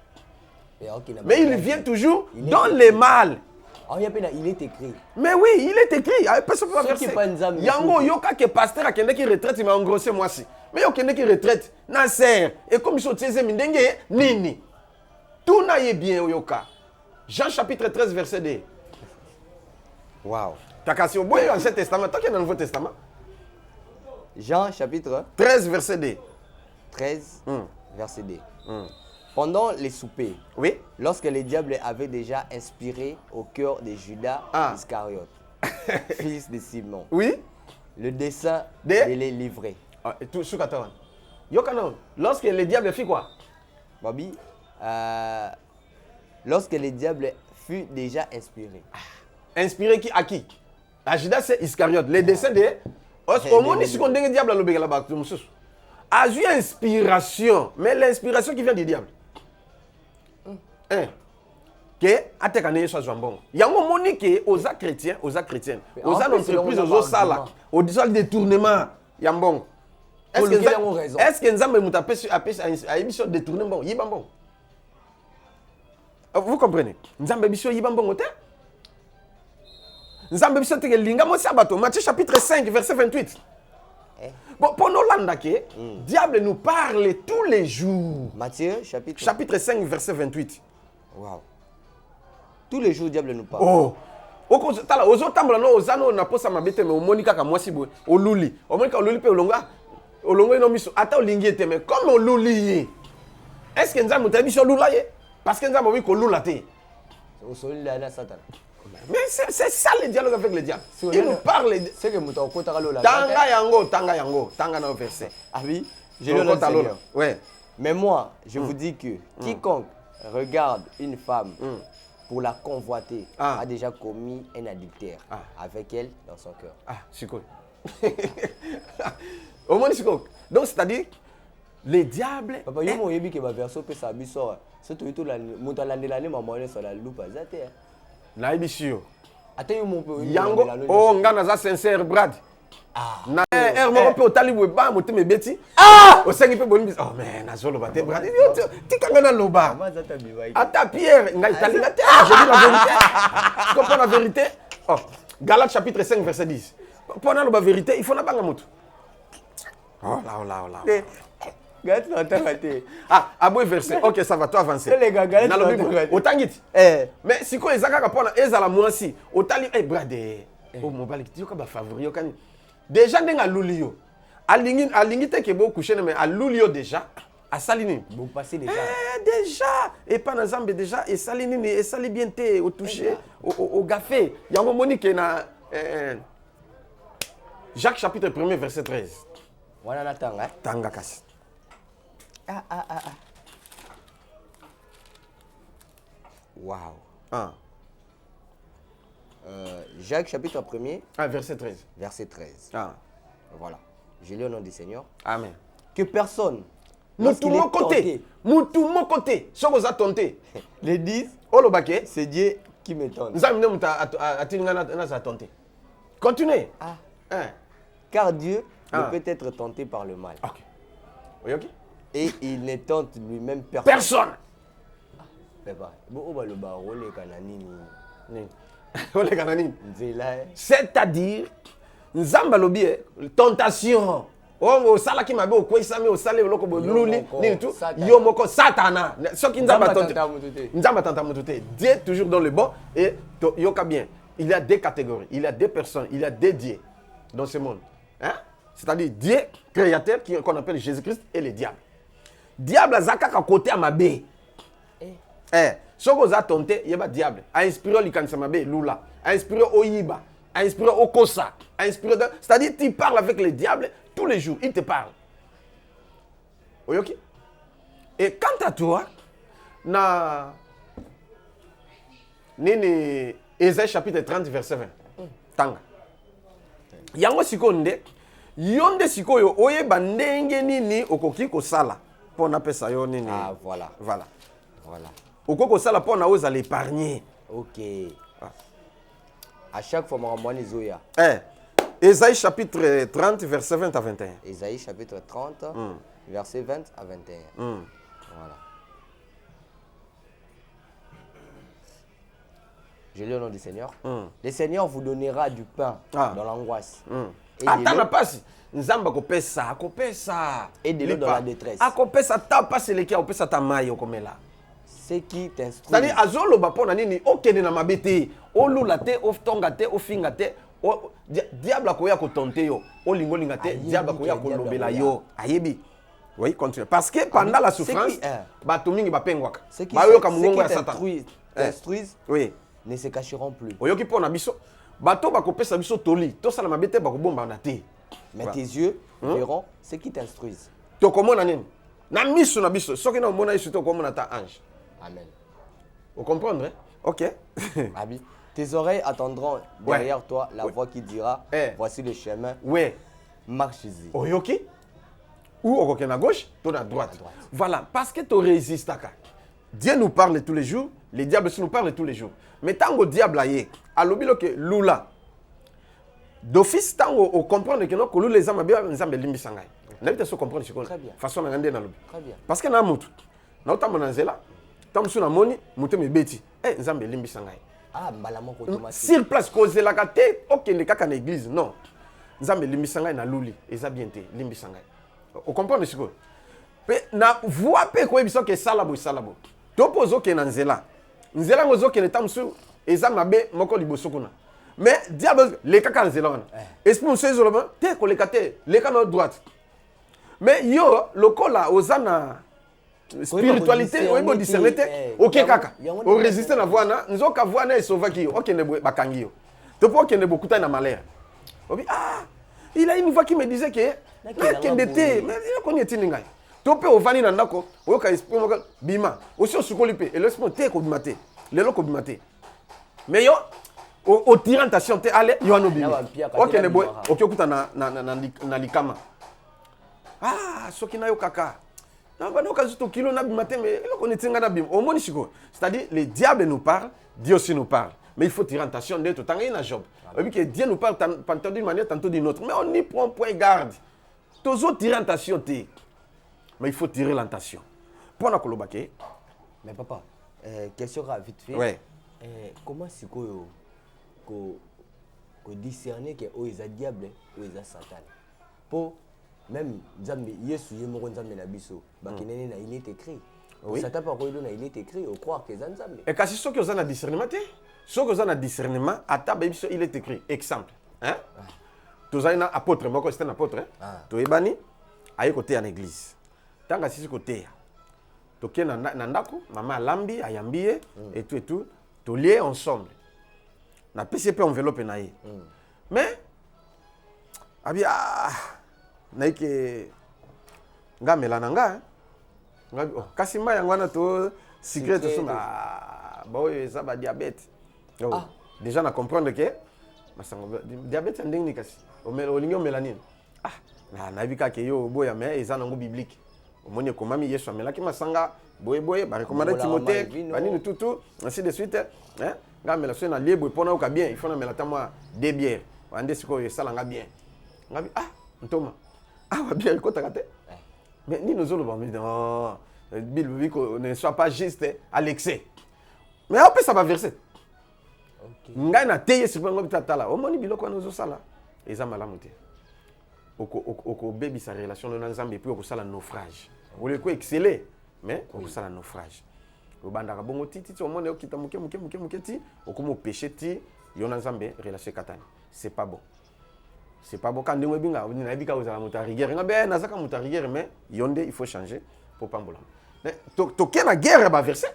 Mais il vient toujours dans le mal. Il est écrit. Mais oui, il est écrit. Yango yoka ke pasteur akende ki retraite mais engrossé moi si. Mais yo kende ki retraite na serre et comme so tieze mindenge nini. Tout na ye bien yoka. Jean chapitre 13 verset 2. Wow. Takasi oboye Ancien Testament, toi qui est dans le Nouveau Testament. Jean chapitre 13 verset 2. 13 verset 2. Pendant les soupers, oui, lorsque le diable avait déjà inspiré au cœur de Judas Iscariote, fils de Simon, oui, le dessein de les livrer. Et tout ce lorsque le diable fit quoi? Babi, lorsque le diable fut déjà inspiré. Inspiré qui à qui? À Judas c'est Iscariote. Le dessein de au monde ici qu'on dit diable à l'obéga là-bas. A eu inspiration, mais l'inspiration qui vient du diable. Que atekane yesu azwambongo yango moni ke oza chrétien oza chrétienne oza l'entreprise ozo sala oza le détournement ya mbongo est-ce que nzambe muta pesi ayebiso détourner mbongo yiba mbongo vous comprenez nzambe biso yiba mbongo te nzambe biso te linga mo sabato Matthieu chapitre 5 verset 28. Bon, pour nous, diable nous parle tous les jours. Matthieu chapitre 5 verset 28. Wow. Tous les jours, diable nous parle. Oh. Tala ozotambola no ozano na posa mabete me omonika ka mwasi boy oluli. Omonika oluli pe olonga. Olonga no miso ata olingi ete mais comme oluli. Est-ce que nzambe tabiso lula ye? Parce que nzambe wi ko lula te. Osoli la na Satan. Mais c'est ça le dialogue avec le diable. Il nous parle. C'est que muta okota lola. Tanga na verset. Ah oui, je le Seigneur. Ouais. Mais moi, je vous dis que quiconque regarde une femme pour la convoiter a déjà commis un adultère avec elle dans son cœur. Ah, c'est quoi? Au moins, c'est quoi? Donc, c'est-à-dire, le diable. Papa, il m'a dit que ma version peut s'amuser. C'est tout la l'année, maman, sur la loupe. Na ebisio. Attends mon peu. Yango oh ngana za sincère Brad. Na mo pe otali we ba mo te me beti. O sengi pe boni oh mais na zolo ba te Brad. Ti kanga na loba. Ata Pierre ngai tali na te. Je dis la vérité. Tu comprends la vérité? Oh, Galates chapitre 5 verset 10. Pour na loba vérité, il faut na banga moto. Oh là. Galates n'entend pas. Ah, abou verset. OK, ça va toi avancer. Les gars, Galates n'entend pas. Otangiti. Mais si ko ezaka ka pona ezala mwasi, otali brade. Oh mobali ki yoka ba favori yokani. Déjà ndenga lulio. Alingi te ke bo coucher mais a lulio déjà. A salini. Vous passez déjà. Déjà et pas na zambe déjà et salini et sali bien te au toucher au café. Yango monique na Jacques chapitre 1 verset 13. Wana na tanga. Tanga kasi. Wow. Jacques chapitre 1 verset 13. Verset 13. Voilà. Je lis au nom du Seigneur. Amen. Que personne Moutou mon côté. Si vous attendez. Les 10. Olobake. C'est Dieu qui me tente. Continuez. Car Dieu ne peut être tenté par le mal. Ok. Et il ne tente lui-même personne. oleka na nini nzela c'est-à-dire nzamba lobi tentation o sala ki mabe okwesami osale eloko boluli nini tout yo moko satana soki nzamba tanta mutu te Dieu toujours dans le bon et yoka bien il y a des catégories il y a des personnes il y a des dieux dans ce monde hein c'est-à-dire Dieu créateur qu'on appelle Jésus-Christ et le diable diable azaka ka côté amabe soko za tonte yeba diable a inspiré likanisa mabe lula a inspiré oyiba a inspiré okosa a inspiré c'est-à-dire tu parles avec le diable tous les jours il te parle oyoki et quant à toi na nini Ésaïe chapitre 30 verset 20 tanga yango sikonde yonde sikoyo oyeba ndenge nini okoki kosala pona pesa yo nini voilà okoki kosala pona oza l'épargner ok à chaque fois makambo zoya Ésaïe chapitre 30 verset 20 à 21 Ésaïe chapitre 30 verset 20 à 21 voilà je lis au nom du Seigneur le Seigneur vous donnera du pain dans l'angoisse ata na pasi nzamba kopesa et de l'eau dans la détresse akopesa ta pasi eleki akopesa ta mai okomela ce qui t'instruit c'est-à-dire azoloba mpona nini okende na mabe te olula te otonga te ofinga te diable akoya kotonte yo olingolinga te diable akoya kolobela yo ayebi oui continue parce que pendant la souffrance bato mingi bapengwaka bayoka mongongo ya satan t'instruisent oui ne se cacheront plus oyoki mpona biso bato bakopesa biso toli tosala mabe te bakobombana te mais tes yeux verront ce qui t'instruisent tokomona nini na miso na biso soki na omona yesu tokomona ta ange amen vous comprenez ok Abi tes oreilles attendront derrière toi la voix qui dira voici le chemin marche-y oyoki ou okoke na gauche to na droite voilà parce que tu résistes à Dieu nous parle tous les jours les diables nous parlent tous les jours mais tango diable aye alobilo ke lula d'office tango o comprendre que non kolula les amabe nzambe limbisa ngai na bita so comprendre ce façon na ngande na lobi parce que na mutu na utamba na nzela tamsu na moni mutu mebeti nzambe limbisa ngai mbala moko automatique sur place kozelaka te okende kaka na église non nzambe limbisa ngai na luli eza bien te limbisa ngai o comprendre ce que pe na voix pe ko ebiso ke salabo to pozo ke na nzela ngozo ke tamsu eza mabe moko liboso kuna mais diable le kaka nzela wana esprit monsieur zoloba te ko le kate le kana droite mais yo lokola ozana spiritualité oyebo discerner te ok kaka o résister na voix na nzoka voix na esovaki yo okende bakangi yo to po okende bokuta na malheur obi il a une voix qui me disait que nakende te mais il connaît tininga to pe ovani na ndako oyoka esprit moko bima osi osukoli pe et l'esprit te ko bima te lelo ko bima te mais yo o tirantation te ale yo ano bima okende boy okyokuta na likama soki na yo kaka na bana okazuto kilo na bima te mais eloko netinga na bima omoni siko c'est-à-dire le diable nous parle Dieu aussi nous parle mais il faut tirer attention de tout temps na Job et puis que Dieu nous parle tantôt d'une manière tantôt d'une autre mais on y prend point garde toujours tirer attention te mais il faut tirer l'attention pour na kolobake mais papa question vite fait ouais comment siko ko discerner que o est diable ou est satan pour même Nzambe Yesu yemoko Nzambe na biso bakinene na il est écrit oui Satan pas koyo na il est écrit au croire que Nzambe et kasi soki ozana discernement te soki ozana discernement ata biso il est écrit exemple hein tozali na apôtre moko c'est un apôtre toyebani aye kote en église tanga sisi kote toke na ndako mama alambi ayambi ye et tout tolie ensemble na PCP enveloppe na ye mais abi naike ngamela nanga ngabi kasi mba yango wana to secret to suma boyo eza ba diabète déjà na comprendre que masango diabète ndenge ni kasi olingi omelanine na bika ke yo boya mais eza nango biblique omoni komami Yesu amelaki masanga boye ba recommander Timothée banini tout ainsi de suite hein ngamela so na liebo pona oka bien il faut na melata moi deux bières wande siko esalanga bien ngabi ntoma va bien écouter mais ni nous allons non Bible ne soit pas juste à l'excès mais après ça va verser ngai na teye surprise ngo bitatala omoni biloko wana ozosala eza malamu te okobebisa relation na nzambe puis okosala naufrage oleko exceller mais okosala naufrage obandaka bongo titi omoni okita moke ti okomo péché ti yo na nzambe relation katani c'est pas bon. C'est pas bon quand ndenge ebinga na ebika ozala moto rigueur ngabe nazaka moto rigueur mais yonde il faut changer pour pambola. Toke na guerre ba verset.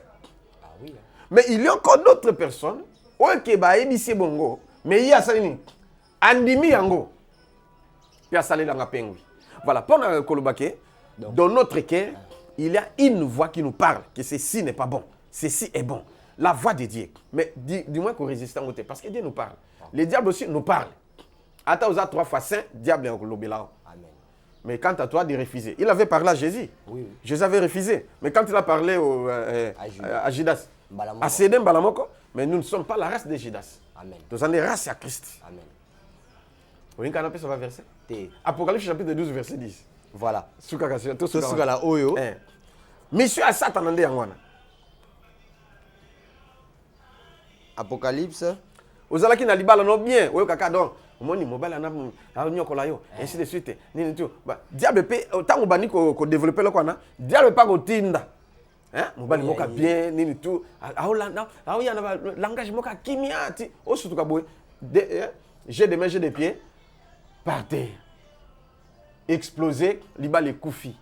Ah oui. Mais il y a encore d'autres personnes oke ba ebisi bongo mais il y a ça ni andimi yango. Puis asale la ngapengwi. Voilà, pendant kolobake dans notre cœur, il y a une voix qui nous parle que ceci n'est pas bon. Ceci est bon. La voix de Dieu. Mais dis-moi qu'on résiste en côté parce que Dieu nous parle. Les diables aussi nous parlent. Attends, vous avez 3 fois saint, diable est en là. Amen. Mais quant à toi de refuser, il avait parlé à Jésus. Oui. Jésus avait refusé. Mais quand il a parlé à Judas, à Sédem Balamoko, mais nous ne sommes pas la race de Judas. Amen. Nous sommes la race à Christ. Amen. Vous voyez qu'on ça va verset? Té. Apocalypse chapitre 12, verset 10. Voilà. Tout ce là oyo. Monsieur à Satan en yangwana. Apocalypse. Ozalaki na libala no bien, oyo kaka donc. Omoni mobile na nyokola yo ainsi de suite nini tu ba diable pe tango bani ko développer lokwa na diable pa ko tinda hein mobile moka bien nini tu aho ya na langage moka kimia ti o surtout ka boy j'ai des mains j'ai des pieds par terre exploser libala ekufi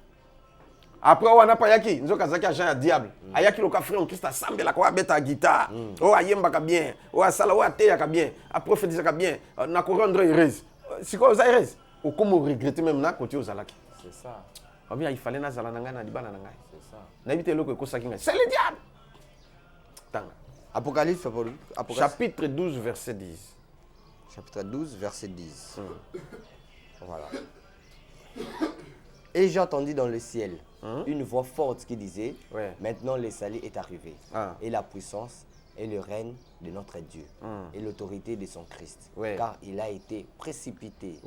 après on a pas yaki nzoka zaki agent ya diable ayaki loka frère en Christ assemble ko abeta guitare o ayemba ka bien o asala o ateya ka bien a prophétiser ka bien na ko rendre heureuse siko za heureuse o comme regretter même na côté ozalaki c'est ça bien il fallait na zala nanga na libana nanga c'est ça na bité loko ko sakinga c'est le diable tanga Apocalypse chapitre 12 verset 10 chapitre 12 verset 10 voilà. Et j'ai entendu dans le ciel une voix forte qui disait maintenant le salut est arrivé et la puissance et le règne de notre Dieu et l'autorité de son Christ car il a été précipité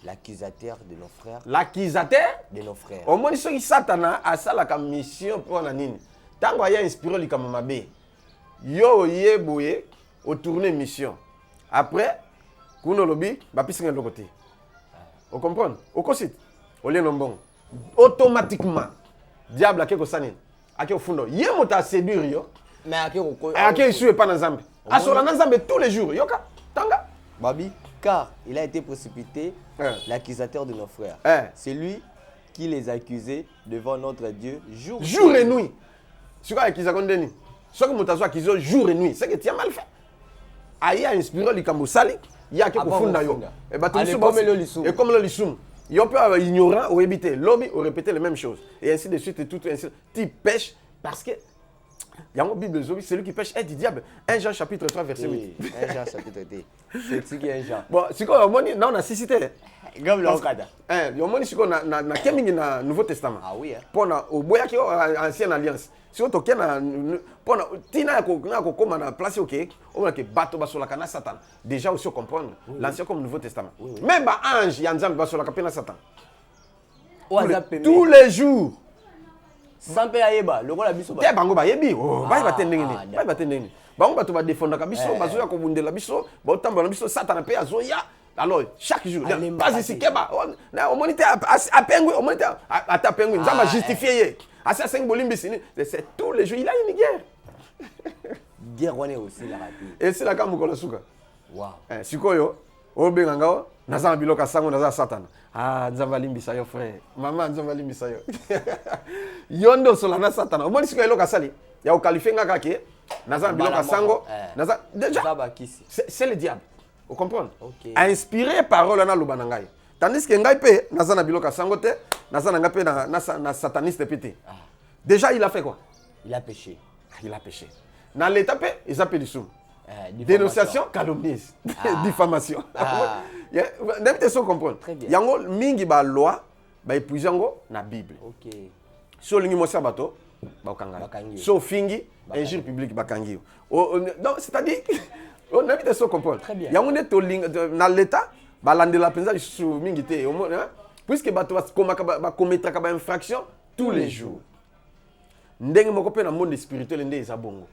l'accusateur de nos frères de nos frères au moins soki satana asala ka mission pour na nini tango aya inspiré likama mabe yo yeboye au tourner mission après kuno lobi ba pisinga lokote o comprendre o kosite o lien nombong automatiquement diable a quelque chose a quelque fundo yé mota séduire yo mais a quelque suit pas dans Zambie a sur la Zambie tous les jours yoka tanga babi car il a été précipité l'accusateur de nos frères c'est lui qui les accusait devant notre Dieu jour et nuit sur quoi accusation deni ce que mota soit accusé jour et nuit c'est que tu as mal fait aya inspiré likambo sali ya quelque funda yo et ba et comme le lisum il peut avoir ignorant ou éviter lobby ou répéter les mêmes choses et ainsi de suite et tout ainsi tu pêches parce que il y a une Bible celui qui pêche est du diable 1 Jean chapitre 3 verset 8 1 Jean chapitre 3 c'est ce qui est Jean bon c'est quoi on a cité comme le okada yo moni siko na kemingi na Nouveau Testament oui pona oboya ki ancienne alliance si on toke na pona tina ko koma na place OK on a que bato basola kana Satan déjà aussi comprendre l'ancien comme Nouveau Testament même ba ange ya nzambe basola ka pena Satan tous les jours sans pe ayeba lokola biso ba bango ba yebi ba ba tendenge bango bato ba défendre ka biso bazoya ko bundela biso ba tambola biso Satan pe azoya alors chaque jour pas ici keba on monite à pengui on monite à ta pengui nzamba justifier asa 5 bolimbisi c'est tous les jours il a une guerre on est aussi la rapide et c'est la kamukolo suka wow sikoyo obenga ngao nazama biloka sango naza Satan nzamba limbisa yo frère maman nzamba limbisa yo yondo sola na Satan o moni sikoyo loka sali ya okalife ngaka ke nazama biloka sango naza déjà c'est le diable vous comprenez a inspiré parole na loba na ngai tandis que ngai pe nazana biloka sango te nazana ngai pe na sataniste pété déjà il a fait quoi il a péché dans l'état pe ils appellent du sous dénonciation calomnieuse diffamation n'importe quoi comprendre yango mingi ba loi ba épuiser yango na Bible so lingi mo sabato ba okanga so fingi injure publique ba kangi donc c'est-à-dire on a vite comprendre yango ne to na l'état ba landela penza su mingi te puisque ba to ba commettre ka ba infraction tous les jours ndenge moko pe na monde spirituel nde eza bongo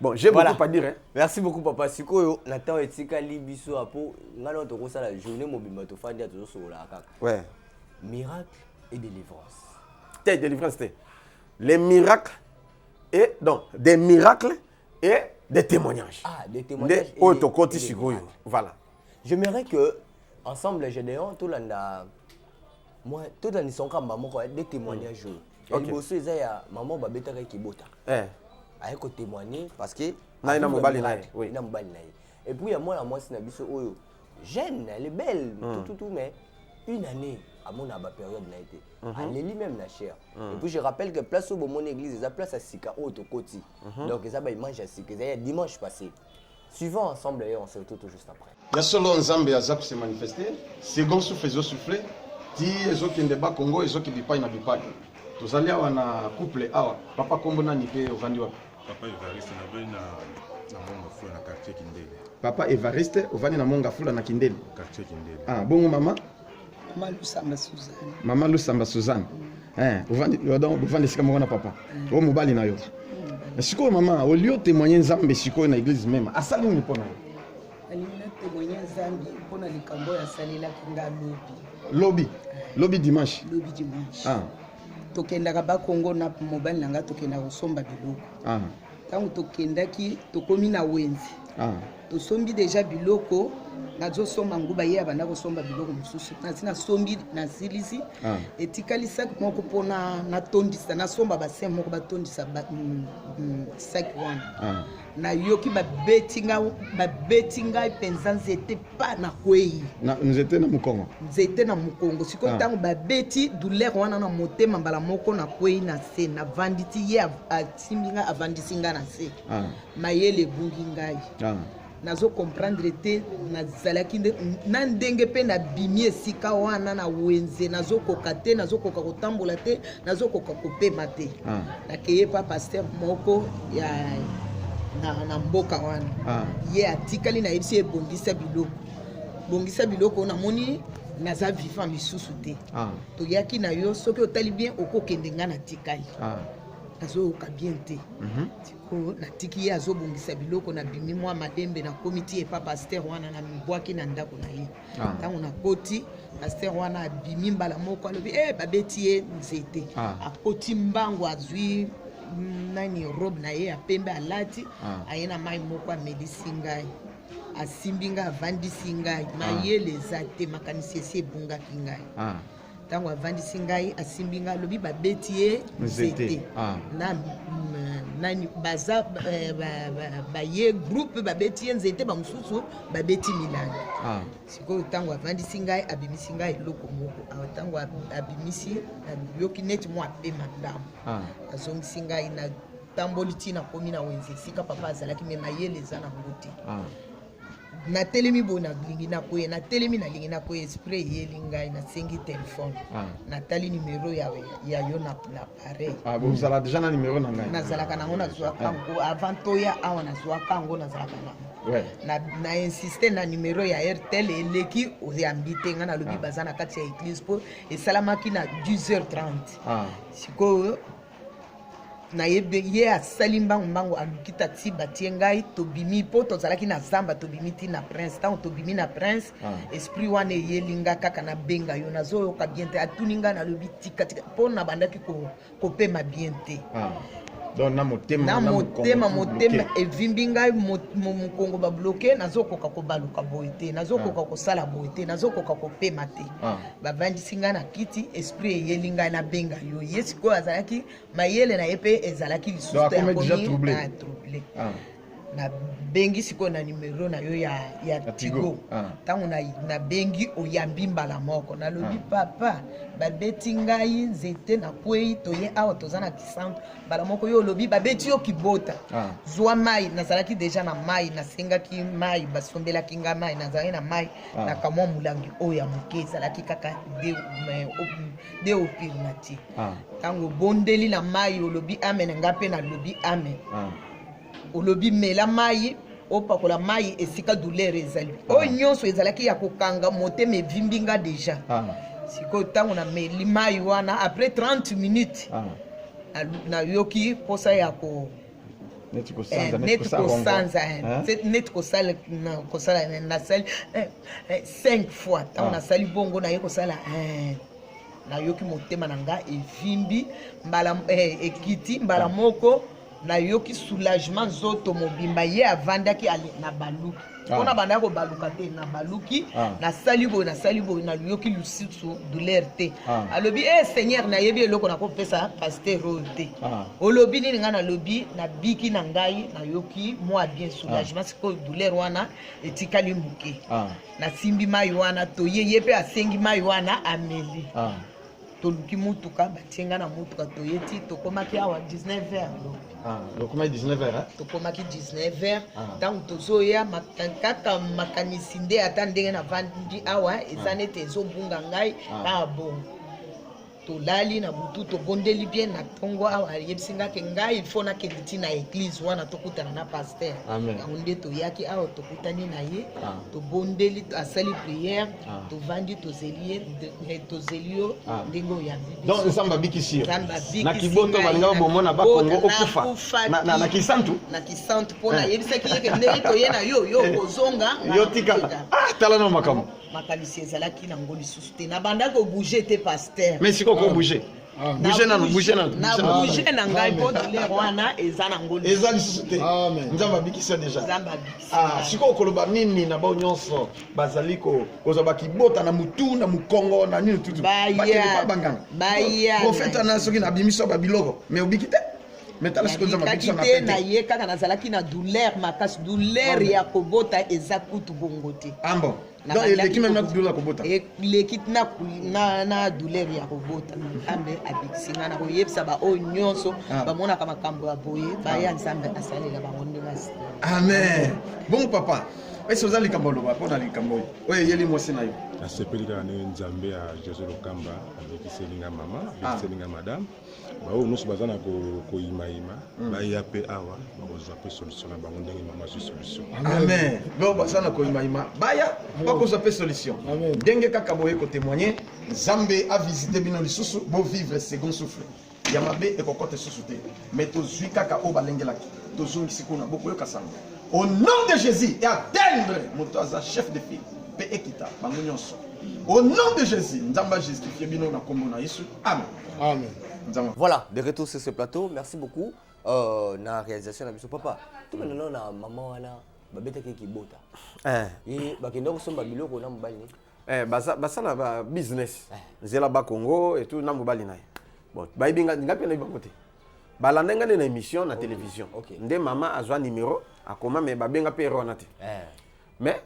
Bon, j'ai beaucoup à dire. Hein. Merci beaucoup, papa. Sikoyo, Nathan et Tika Libiso Apo, nous avons la journée mobile de Fandi à toujours sur la CAC. Ouais. Miracle et délivrance. T'es délivrance, t'es. Les miracles et donc des miracles et des témoignages. Ah, des témoignages. Voilà. J'aimerais que, ensemble, Gédéon, tout le monde, moi, tout le monde sont comme maman, des témoignages. Il y a maman qui bota. Avec témoigner parce que. Et puis, il y a moi, jeune, elle est belle, tout, mais une année, à mon période, elle est lui-même la chair. Et puis, je rappelle que place où mon église, il y a place à Sika, Otokoti. Donc, il y a mange à Sika, il y a dimanche passé. Suivons ensemble, et on se retrouve tout juste après. Il y a solo Nzambe à Zap se manifester. Second souffle, souffler. Ti ezo qui ndeba Congo, ezo qui bipa ina bipa. Tous allés à un couple awa. Papa Kombo na nipe au Vandi wapi? Papa Evariste na bena na monga fula na quartier Kindele. Papa Evariste au Vandi na monga fula na Kindele. Quartier Kindele. Ah, bongo mama? Mama Lusamba Suzanne. Mama Lusamba Suzanne. Au Vandi sika monga na papa. O mobali na yo. Siko mama, au lieu témoigner Nzambe siko na église même. Asali ni pona. Alimina témoigner Nzambe pona likambo ya salela kinga Lobby dimanche. Lobby dimanche. Ah. Tokendaka ba Congo na mobile nanga tokenda kosomba biloko. Ah. Tango tokendaki tokomi na wenzi. Ah. Tosombi déjà biloko nazo somba nguba ye abanda kosomba biloko mususu. Nasina sombi na silisi. Ah. Etikali sac moko pona na tondisa na somba ba sem moko ba tondisa ba sac wana. Ah. Na yoki ba betinga penza nzete pa na kwei. Na nzete na mukongo. Nzete na mukongo. Siko tango ba beti douleur wana na motema mbala moko na kwei na se na vanditi ye atimbinga avandisinga na se. Ah. Mayele bungi ngai. Ah. Nazo comprendre te na zalaki na ndenge pe na bimie sika wana na wenze nazo koka te nazo koka kotambola te nazo koka kopema te. Ah. Na keye pa pasteur moko ya na mboka wana. Ah. Ye atikali na yebisi ebongisa biloko. Bongisa biloko na moni naza vivant misusu te. Ah. To yaki na yo soki otali bien okokende nga na tikali. Ah. Azo ka bien te. Tiko na tiki ye azo bongisa biloko na bimi mwa madembe na komiti e pa pasteur wana na mibwaki na ndako na ye. Tango na koti pasteur wana abimi mbala moko alobi babeti ye nzete. Akoti mbango azwi nani robe na ye ya pembe alati ayena mai moko amedisi ngai asimbi ngai avandisi ngai mayele eza te makanisi esi ebungaki ngai ntango avandisi ngai asimbi ngai alobi babeti ye nzete na nani baza baye groupe babeti ye nzete bamosusu babeti milangi sikoyo ntango avandisi ngai abimisi ngai eloko moko ntango abimisi yoki neti mwa apema ndambo azongisi ngai na tamboli ntina komi na wenze esika papa azalaki me mayele eza na ngo te na telemi bo na lingi na koye na telemi na lingi na koye esprit yeli ngai na sengi telefone na tali numero ya yo na pareil vous avez déjà na numero na ngai nazalaka nango nazwa kango avant toya awa nazwa kango nazalaka nango na insiste na numero ya RTL eleki oyambi te nga nalobi baza na kati ya église po esalamaki na 10h30 sikoyo na ye asali mbangu alukita ti batie ngai tobimi po tozalaki na zamba tobimi ti na prince ntango tobimi na prince esprit wana eyeli nga kaka na benga yo nazoyoka bien te atuni ngai nalobi tikatika mpo na bandaki kopema bien te na motema evimbi ngai mokongo babloke nazokoka kobaluka boye te nazokoka kosala boye te nazokoka kopema te bavandisi ngai na kiti esprit eyeli ngai na benga yo ye sikoyo azalaki mayele na ye mpe ezalaki lisusu trouble na bengi sikoyo na numero na yo ya Tigo ntango na bengi oyambi mbala moko nalobi papa babeti ngai nzete na kwei toye awa toza na kisantu mbala moko yo olobi babeti yo kibota zwa mai nazalaki deja na mai nasengaki mai basombelaki ngai mai nazalaki na mai na kamwa molangi oyo ya moke ezalaki kaka de opirmati ntango bondeli na mai olobi amen nga mpe nalobi amen olobi mela mai opakola mai esika douleur ezali oyo nyonso ezalaki ya kokanga motema evimbi nga deja sikoyo ntango na meli mai wana après 30 minutes nayoki posa neti kosanza neti kosala nasali 5 fois ntango nasali bongo naye kosala nayoki motema na nga evimbi mbala ekiti mbala moko nayoki soulagement nzoto mobimba ye avandaki na baluki mpona bandaki kobaluka te na baluki nasali boye nayoki lisusu douleur te alobi seigneur nayebi eloko nakopesa paster oyo te olobi nini ngai nalobi nabiki na ngai nayoki mwa bien soulagement sikoyo douleur wana etikali moke nasimbi mai wana toye ye mpe asengi mai wana ameli toluki mutuka batienga na mutuka toyeti tokomaki awa 19h tokomaki 19h tokomaki 19h ntango tozoya kaka makanisi nde ata ndenge navandi awa eza nete ezobunga ngai kaka bongo tolali na butu tobondeli bien na ntongo awa ayebisi ngaki ngai il faut nakende ti na église wana tokutana na paster yango nde toyaki awa tokutani na ye tobondeli asali prière tovandi tozeli yo ndenge oyo ya bibi donc nzambe abikisi yo na kiboto balinga bomona bakongo okufa na kisantu mpona ayebisaki yeke ndenge toye na yo kozonga yo tika tala na makambo makalisi ezalaki nango lisusu te nabandaki obouge te paster mais siko kobouge bouge nano bouge na ngai mpo douleur wana eza nango eza lisusu te nzambe abikisi yo deja siko okoloba nini na bao nyonso bazali kozwa bakibota na mutu na mukongo na nini tutu banganga profete wana soki nabimiso babiloko mais obiki te te na ye kaka nazalaki na douleur makasi douleur ya kobota eza kutu bongo te eleki meme na douleur ya kobota eleki na douleur ya kobota nzambe abikisi nga na koyebisa baoyo nyonso bamonaka makambo ya boye baya nzambe asalela bango ndenge asili amen bongo papa ese oza likambo oloba mpona likambo oyo eyeli mwasi na yo nasepeli kaka ndenge nzambe ya José Lokamba abikiseli nga mama abikiseli nga madame baoyo nyonso baza na koyimayima baya mpe awa bakozwa mpe solution na bango ndenge mama azwi solution amen bao baza na koyimayima baya bakozwa mpe solution ndenge kaka boye kotémoigne nzambe avisite bino lisusu bovivre second souffle ya mabe ekokota lisusu te mais tozwi kaka oyo balengelaki tozongisi kuna bokoyoka sango au nom de Jésus et atteindre moto chef de file pe ekita bango nyonso au nom de Jésus nzamba justifie bino na kombo na Yesu amen amen voilà de retour sur ce plateau merci beaucoup na réalisation na biso papa tout maintenant na maman wana babetaki kibota et bakenda kosomba biloko na mobali ni basala ba business nzela ba Congo et tout na mobali na ye bon bayibinga ngapi na bango te balanda nga na émission na télévision nde mama azwa numéro akoma me babenga pe rona te mais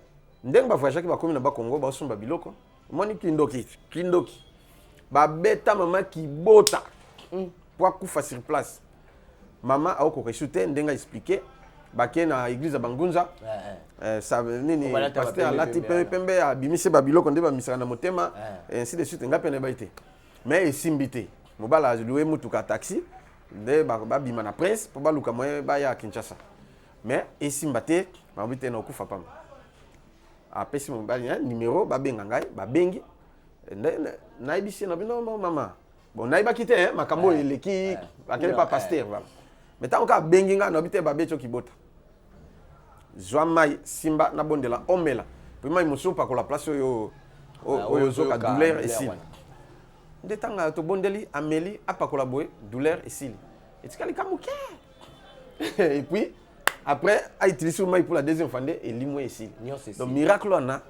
ndenge bavoyage ki bakomi na ba Congo ba somba biloko moni kindoki babeta mama kibota pour kufa sur place mama ako reshuté ndenga expliquer bake na église ya Bangunza ça nini pasteur alati pembe abimise ba biloko nde ba misaka na motema ainsi de suite ngapi na baité mais esimbité mobala loué mutuka taxi nde babima na presse po baluka moye baya Kinshasa mais esimba te babite na okufa pamba apesi mobali numéro babenga ngai babengi naibisi na bino mama bon naibaki te makambo eleki akele pa pasteur voilà mais tant ka bengi nga na bite babecho kibota zwa mai simba na bondela omela puis mai musu pa ko la place oyo zoka douleur esili nde tanga to bondeli ameli apakola boye douleur esili etikali kamuke et puis après a utilisé mai pour la deuxième fois et limwe esili donc miracle wana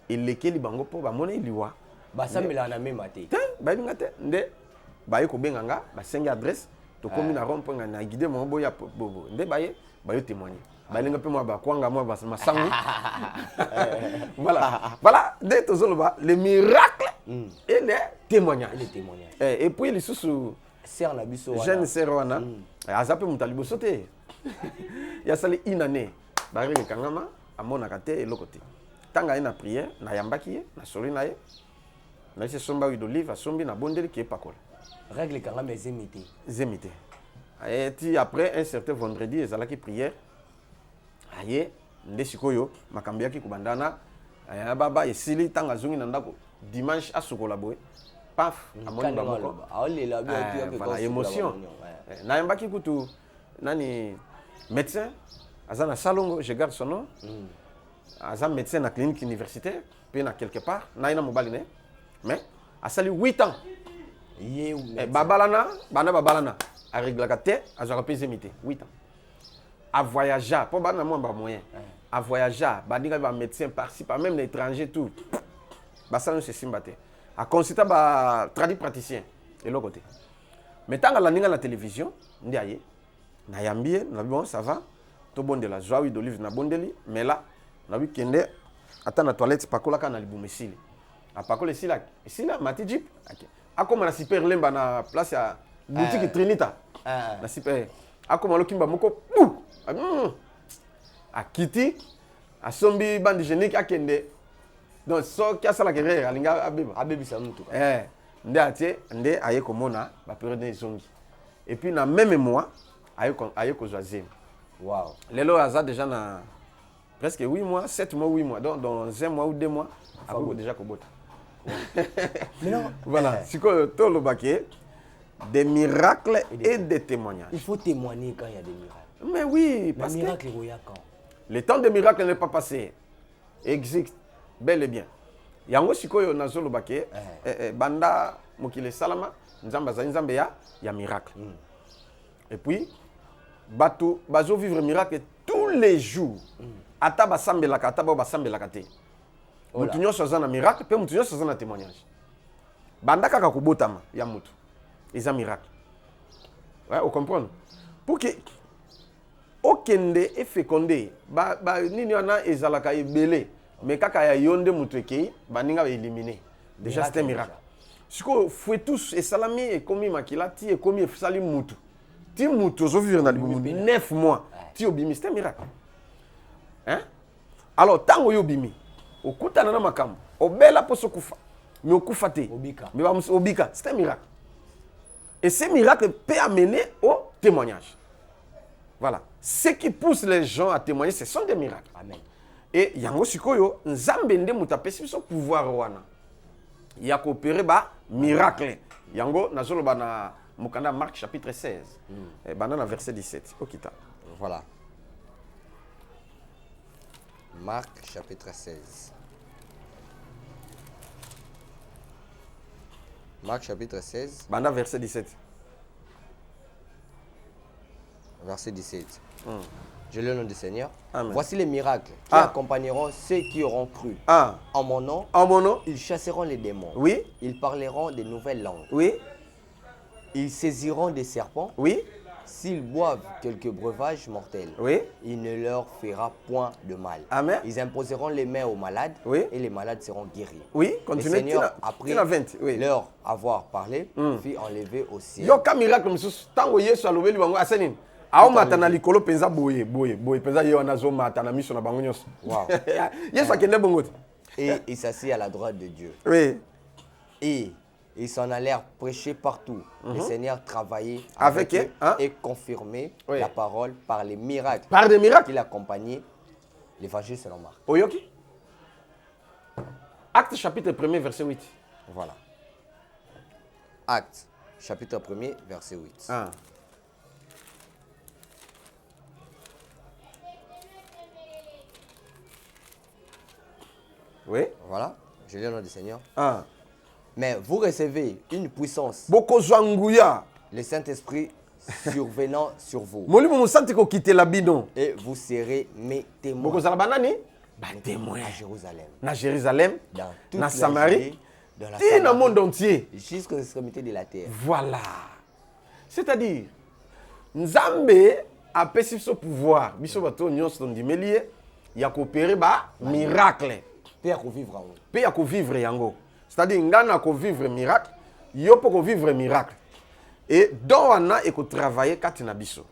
elekeli bango po ba mona liwa basambela na mema te bayinga te nde baye ko benga nga basengi adresse to komi na rond point na guider mo boya bobo nde bayo témoigner balinga pe mo ba kwanga mo ba masangu voilà dès tozoloba le miracle et les témoignages et puis les sous sœur na biso jeune sœur wana azape mutalibo sote ya sali inane bari kangama amona kate eloko te tanga ina prière na yambaki ye na sori na ye na se somba d'olive asombi na bondeli qui est pas cool règle kangama zemité et puis après un certain vendredi ezalaki prière aye nde sikoyo makambi yaki kubandana aya baba esili tanga zungi na ndako dimanche asukola boy paf amoni bamoko aolela voilà émotion na yambaki kutu nani médecin azana salongo, je garde son nom. Azan médecin na clinique universitaire, puis na quelque part, na ina mobali ne. Mais a sali 8 ans. Babalana, babalana, a réglé a rapé 8 ans. A voyager, pour bana moi ba moyen. A voyager, ba dinga ba médecin par-ci, par même l'étranger tout. Ba ça c'est simbate. A consulter ba tradi praticien et l'autre côté. Mais tant que la ninga la télévision, ndiaye na yambie, na bon ça va. To bon de la joie d'olive na bondeli, mais là na weekend ata na toilette pakola kana libumesili. A pakola sila mati jeep. Akoma na super lemba na place ya boutique Trinita. Na super. Akoma lokimba moko. A kiti a sombi bande génique akende. Donc so kia sala kere alinga abebi sa mutu. Nde atie nde aye komona ba période de zongi. Et puis na même mois aye ko zoazim. Wow. Lelo aza déjà na presque 8 mois, 7 mois, 8 mois. Donc dans 1 mois ou 2 mois, a déjà kobota. Voilà, c'est que tout le baquet, des miracles et des témoignages. Il faut témoigner quand il y a des miracles. Mais oui, parce que le temps des miracles n'est pas passé. Existe, bel et bien. Yango sikoyo nazo le baquet, banda mokile salama, nzamba za nzambe ya miracle. Et puis bato bazo vivre miracle tous les jours. Ata basambelaka, ata basambelaka te. Mutu nyonso aza na miracle, pe mutu nyonso aza na témoignage. Banda kaka kobotama ya mutu. Eza miracle. Ouais, vous comprenez? Pour que okende et fécondé, nini wana ezalaka ebele, mais kaka ya yonde mutu ekei, baninga ba éliminer. Déjà c'est un miracle. Siko fouet tous et salami et komi makilati et komi sali mutu. Ti mutu zo vivre na libumi 9 mois. Ti obimi, c'est un miracle. Hein? Alors tango yobimi, okutana na makambo, obela poso kufa. Mais okufa te. Obika. Mais obika, c'est un miracle. Et ce miracle peut amener au témoignage. Voilà. Ce qui pousse les gens à témoigner, ce sont des miracles. Amen. Et yango sikoyo, nzambe nde mutapesi biso pouvoir wana. Ya coopérer ba miracle. Yango nazolo bana mukanda Marc chapitre 16. Et banana verset 17. Okita. Voilà. Marc chapitre 16. Marc chapitre 16. Banana verset 17. Verset 17. Je lis le nom du Seigneur. Amen. Voici les miracles qui accompagneront ceux qui auront cru. En mon nom, ils chasseront les démons. Oui. Ils parleront des nouvelles langues. Oui. Ils saisiront des serpents. Oui. S'ils boivent quelques breuvages mortels, Oui. il ne leur fera point de mal. Amen. Ils imposeront les mains aux malades et les malades seront guéris. Oui. Le Continuez. Seigneur, après oui. leur avoir parlé, fit enlever au ciel. Yo ka miracle mususu tango Yesu alobeli bango asenini. Ao matana likolo penza boye penza yo nazo matana miso na bango nyonso. Wow. Yesu akende bongo te. Et il s'assit à la droite de Dieu. Oui. Et ils s'en allèrent prêcher partout. Le Seigneur travaillait avec eux hein? et confirmait la parole par les miracles. Par des miracles. Qu'il accompagnait l'évangile selon Marc. Oyoki. Acte chapitre 1er verset 8. Voilà. Acte chapitre 1er verset 8. Oui. Voilà. Je lis le nom du Seigneur. Ah. Mais vous recevez une puissance. Boko zwanguya. Le Saint-Esprit survenant sur vous. Molimo musanti ko quitter la bidon. Et vous serez mes témoins. Boko zala banani? Ba témoin. À Jérusalem. Na Jérusalem. Dans toute na Samarie. Dans la Samarie. Dans le monde entier. Jusqu'aux extrémités de la terre. Voilà. C'est-à-dire, Nzambe a pesi ce pouvoir. Biso bato nyonso ndimeli ya coopérer ba miracle. Père ko vivre en vous. Père ko vivre yango. C'est-à-dire ngana ko vivre miracle, yo ko vivre miracle. Et donc on a et ko travailler katina biso.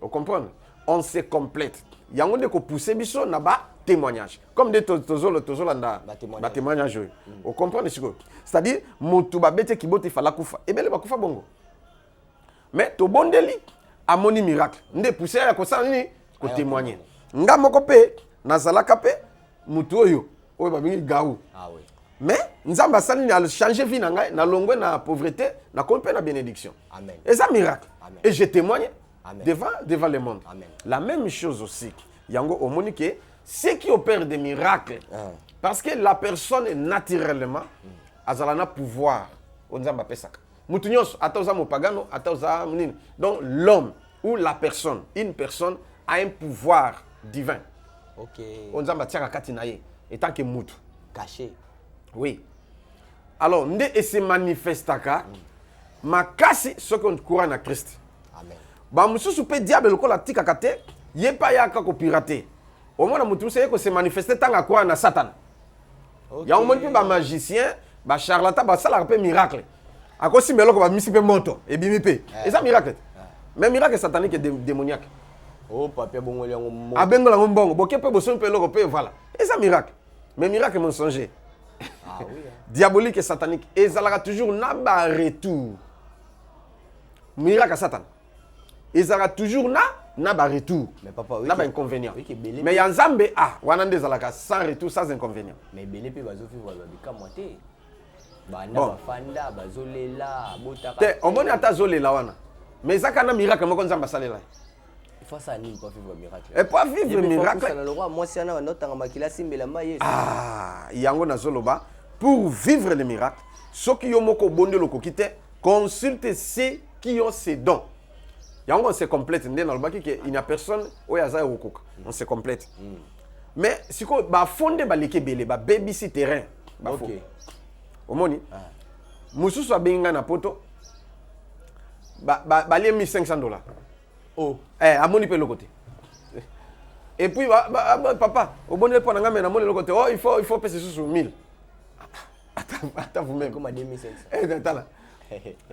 Vous comprenez? On se complète. Yango de ko pousser biso na ba témoignage. Comme de tozolo nda ba témoignage. Vous comprenez ce que? C'est-à-dire mutu ba bete kibote fala kufa. Ebele ba kufa bongo. Mais to bondeli amoni miracle. Nde pousser ya ko sa nini ko témoigner. Nga moko pe nazalaka pe mutu oyo oyo ba bingi gaou. Ah oui. Mais Nzamba Salini a changé vie na longwe na pauvreté, na compé na bénédiction. Amen. Et ça miracle. Amen. Et je témoigne. devant le monde. Amen. La même chose aussi. Yango au monique, ceux qui opèrent des miracles, parce que la personne naturellement a un pouvoir. Donc l'homme ou la personne, une personne a un pouvoir divin. Ok. Étant que mutu. Caché. Oui. Alors, et se manifestaka, makasi ce qu'on courant na Christ. Amen. Ba mususu pe diable ko la tika kate, yepa ya ka ko pirater. Au moins mutu se ko se manifester tanga courant na Satan. Okay. Ya au moins ba magicien, ba charlatan, ba sala pe miracle. Akosi meloko ba misi pe moto et bimi pe. Et ça miracle. Mais miracle satanique et démoniaque. Oh papa bongo yango mo. Abengola ngombongo, boke pe boson pe loko pe voilà. Et ça miracle. Mais miracle mensonger. Ah oui. Diabolique et satanique. Et ça aura toujours un retour. Miracle à Satan. Et ça aura toujours un retour. Mais papa, oui. Un inconvénient. Oui, mais il y a un Zambé, Wanande Zalaka, sans retour, sans inconvénient. Mais belé pe bazofi voilà bika moité. Banda Bon. bafanda bazolela botaka. Te, on moni ata zolela wana. Mais ça kana miracle moko Nzamba salela. Il faut ça ni pas vivre miracle. Et pas vivre miracle. Ça le roi moi c'est na notanga makila simbela maye. Yango na zoloba. Pour vivre le miracle, ceux qui ont moko bonde le kokite, consulte ceux qui ont ces dons. On se complète. Il n'y a personne où il y a on se complète. Mais si on va fonder balike bele, ba baby si terrain. Ok. Omoni. Musu so benga na poto. Ba 1500 $. Oh. Amoni pe le côté. Et puis papa, au bon point nga mena moni le côté. Oh, il faut payer sur 1000. Attends vous-même. Comme à 2500. Attends là.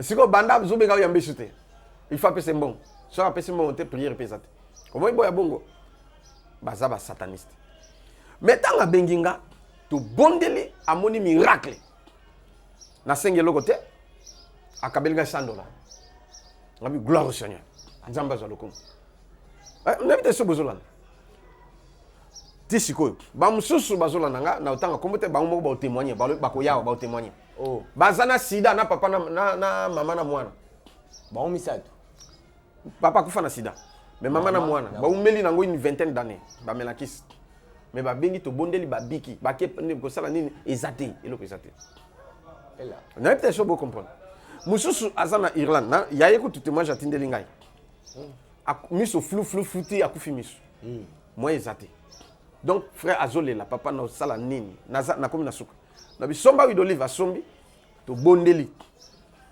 Si on banda zobenga yambe chuter. Il faut appeler bon. Soit appeler bon te prière pesate. Comment il boya bongo? Baza ba sataniste. Mais tant nga benginga to bondeli amoni miracle. Na sengelo côté akabelinga $100. Ngabi gloire au Seigneur. Nzamba za lokomo. N'habite so bozolana. Tisiko ba mususu bazolana nga na otanga komote ba mo ba témoigner ba koyawa ba témoigner. Oh. Bazana sida na papa na mama na mwana. Ba on misatu. Papa kufa na sida. Mais mama na mwana ba umeli nango une vingtaine d'années. Ba melakis. Mais ba bengi to bondeli ba biki. Ba ke ko sala nini ezate, eloko ezate. Et là. Na peut-être so bo comprendre. Mususu azana Irlande na yaye ko tutemwa jatindeli ngai. Miso flouti akufi miso. Moi ezate. Donc frère Azole la papa na sala nini na komi na suka. Na bi somba wi d'olive asombi to bondeli.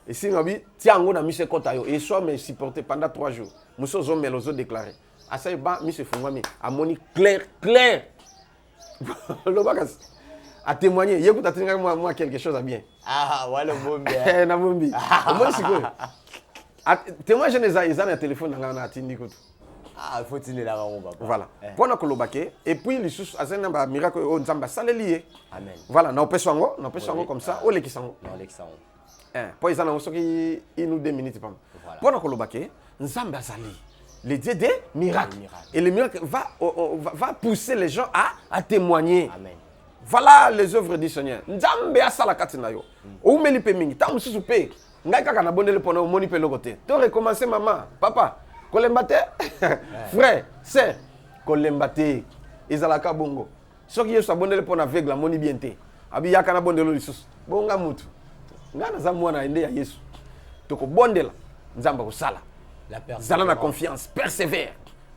Et si ngabi tiango na mise kota yo et soit me supporter pendant 3 jours. Muso zo melozo déclaré. Asa ba mise fungwami amoni clair. Le bagas a témoigné, yécoute a témoigné moi quelque chose à bien. Ah, voilà bombi. Na bombi. Au moins c'est quoi? Témoigne les na téléphone na atindi ko. Ah, faut tiner la ramo papa. Voilà. Pona kolobake et puis les sous azena ba miracle o nzamba salelié. Amen. Voilà, na opeso ngo comme ça, o lekisango. Non, l'excellent. Po izana soki 1 ou 2 minutes pam. Voilà. Pona kolobake nzamba azali. Le Dieu des miracles. Et le miracle va pousser les gens à témoigner. Amen. Voilà les œuvres du Seigneur. Nzambe asala katina yo. O meli pe mingi, ta mususu pe. Ngai kaka na bondele pona o moni pe lokote. To recommencer maman, papa, kolembate, frère, sœur, kolembate. Ezalaka bongo. Soki yesu abondele pona aveugle moni bien te. Abi yaka na bondelo lisusu. Bonga mutu. Ngana za mwana ende ya Yesu. Toko bondela nzamba ko sala. La personne. Zala na confiance, persévère.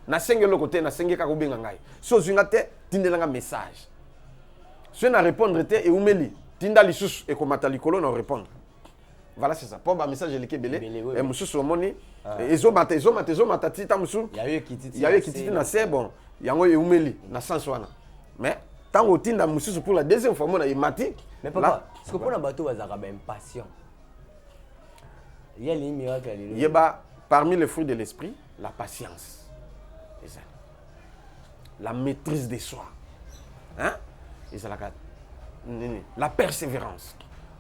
Na sengelo côté na sengeka ko benga ngai. So zwinga te tindelanga message. Si on a répondre et oumeli, tinda lisusu et komata likolo na répondre. Voilà c'est ça. Pour ba message liké belé et mususu omoni ezo mata tita musu. Il y a eu kititi na c'est bon. Yango e oumeli na sens wana. Mais tango tinda mususu pour la deuxième fois mona imati. Mais papa, ce que pour na bateau bazaka ba impatient. Il y a les miracles alléluia. Yeba parmi les fruits de l'esprit, la patience. La maîtrise de soi. Hein? La persévérance.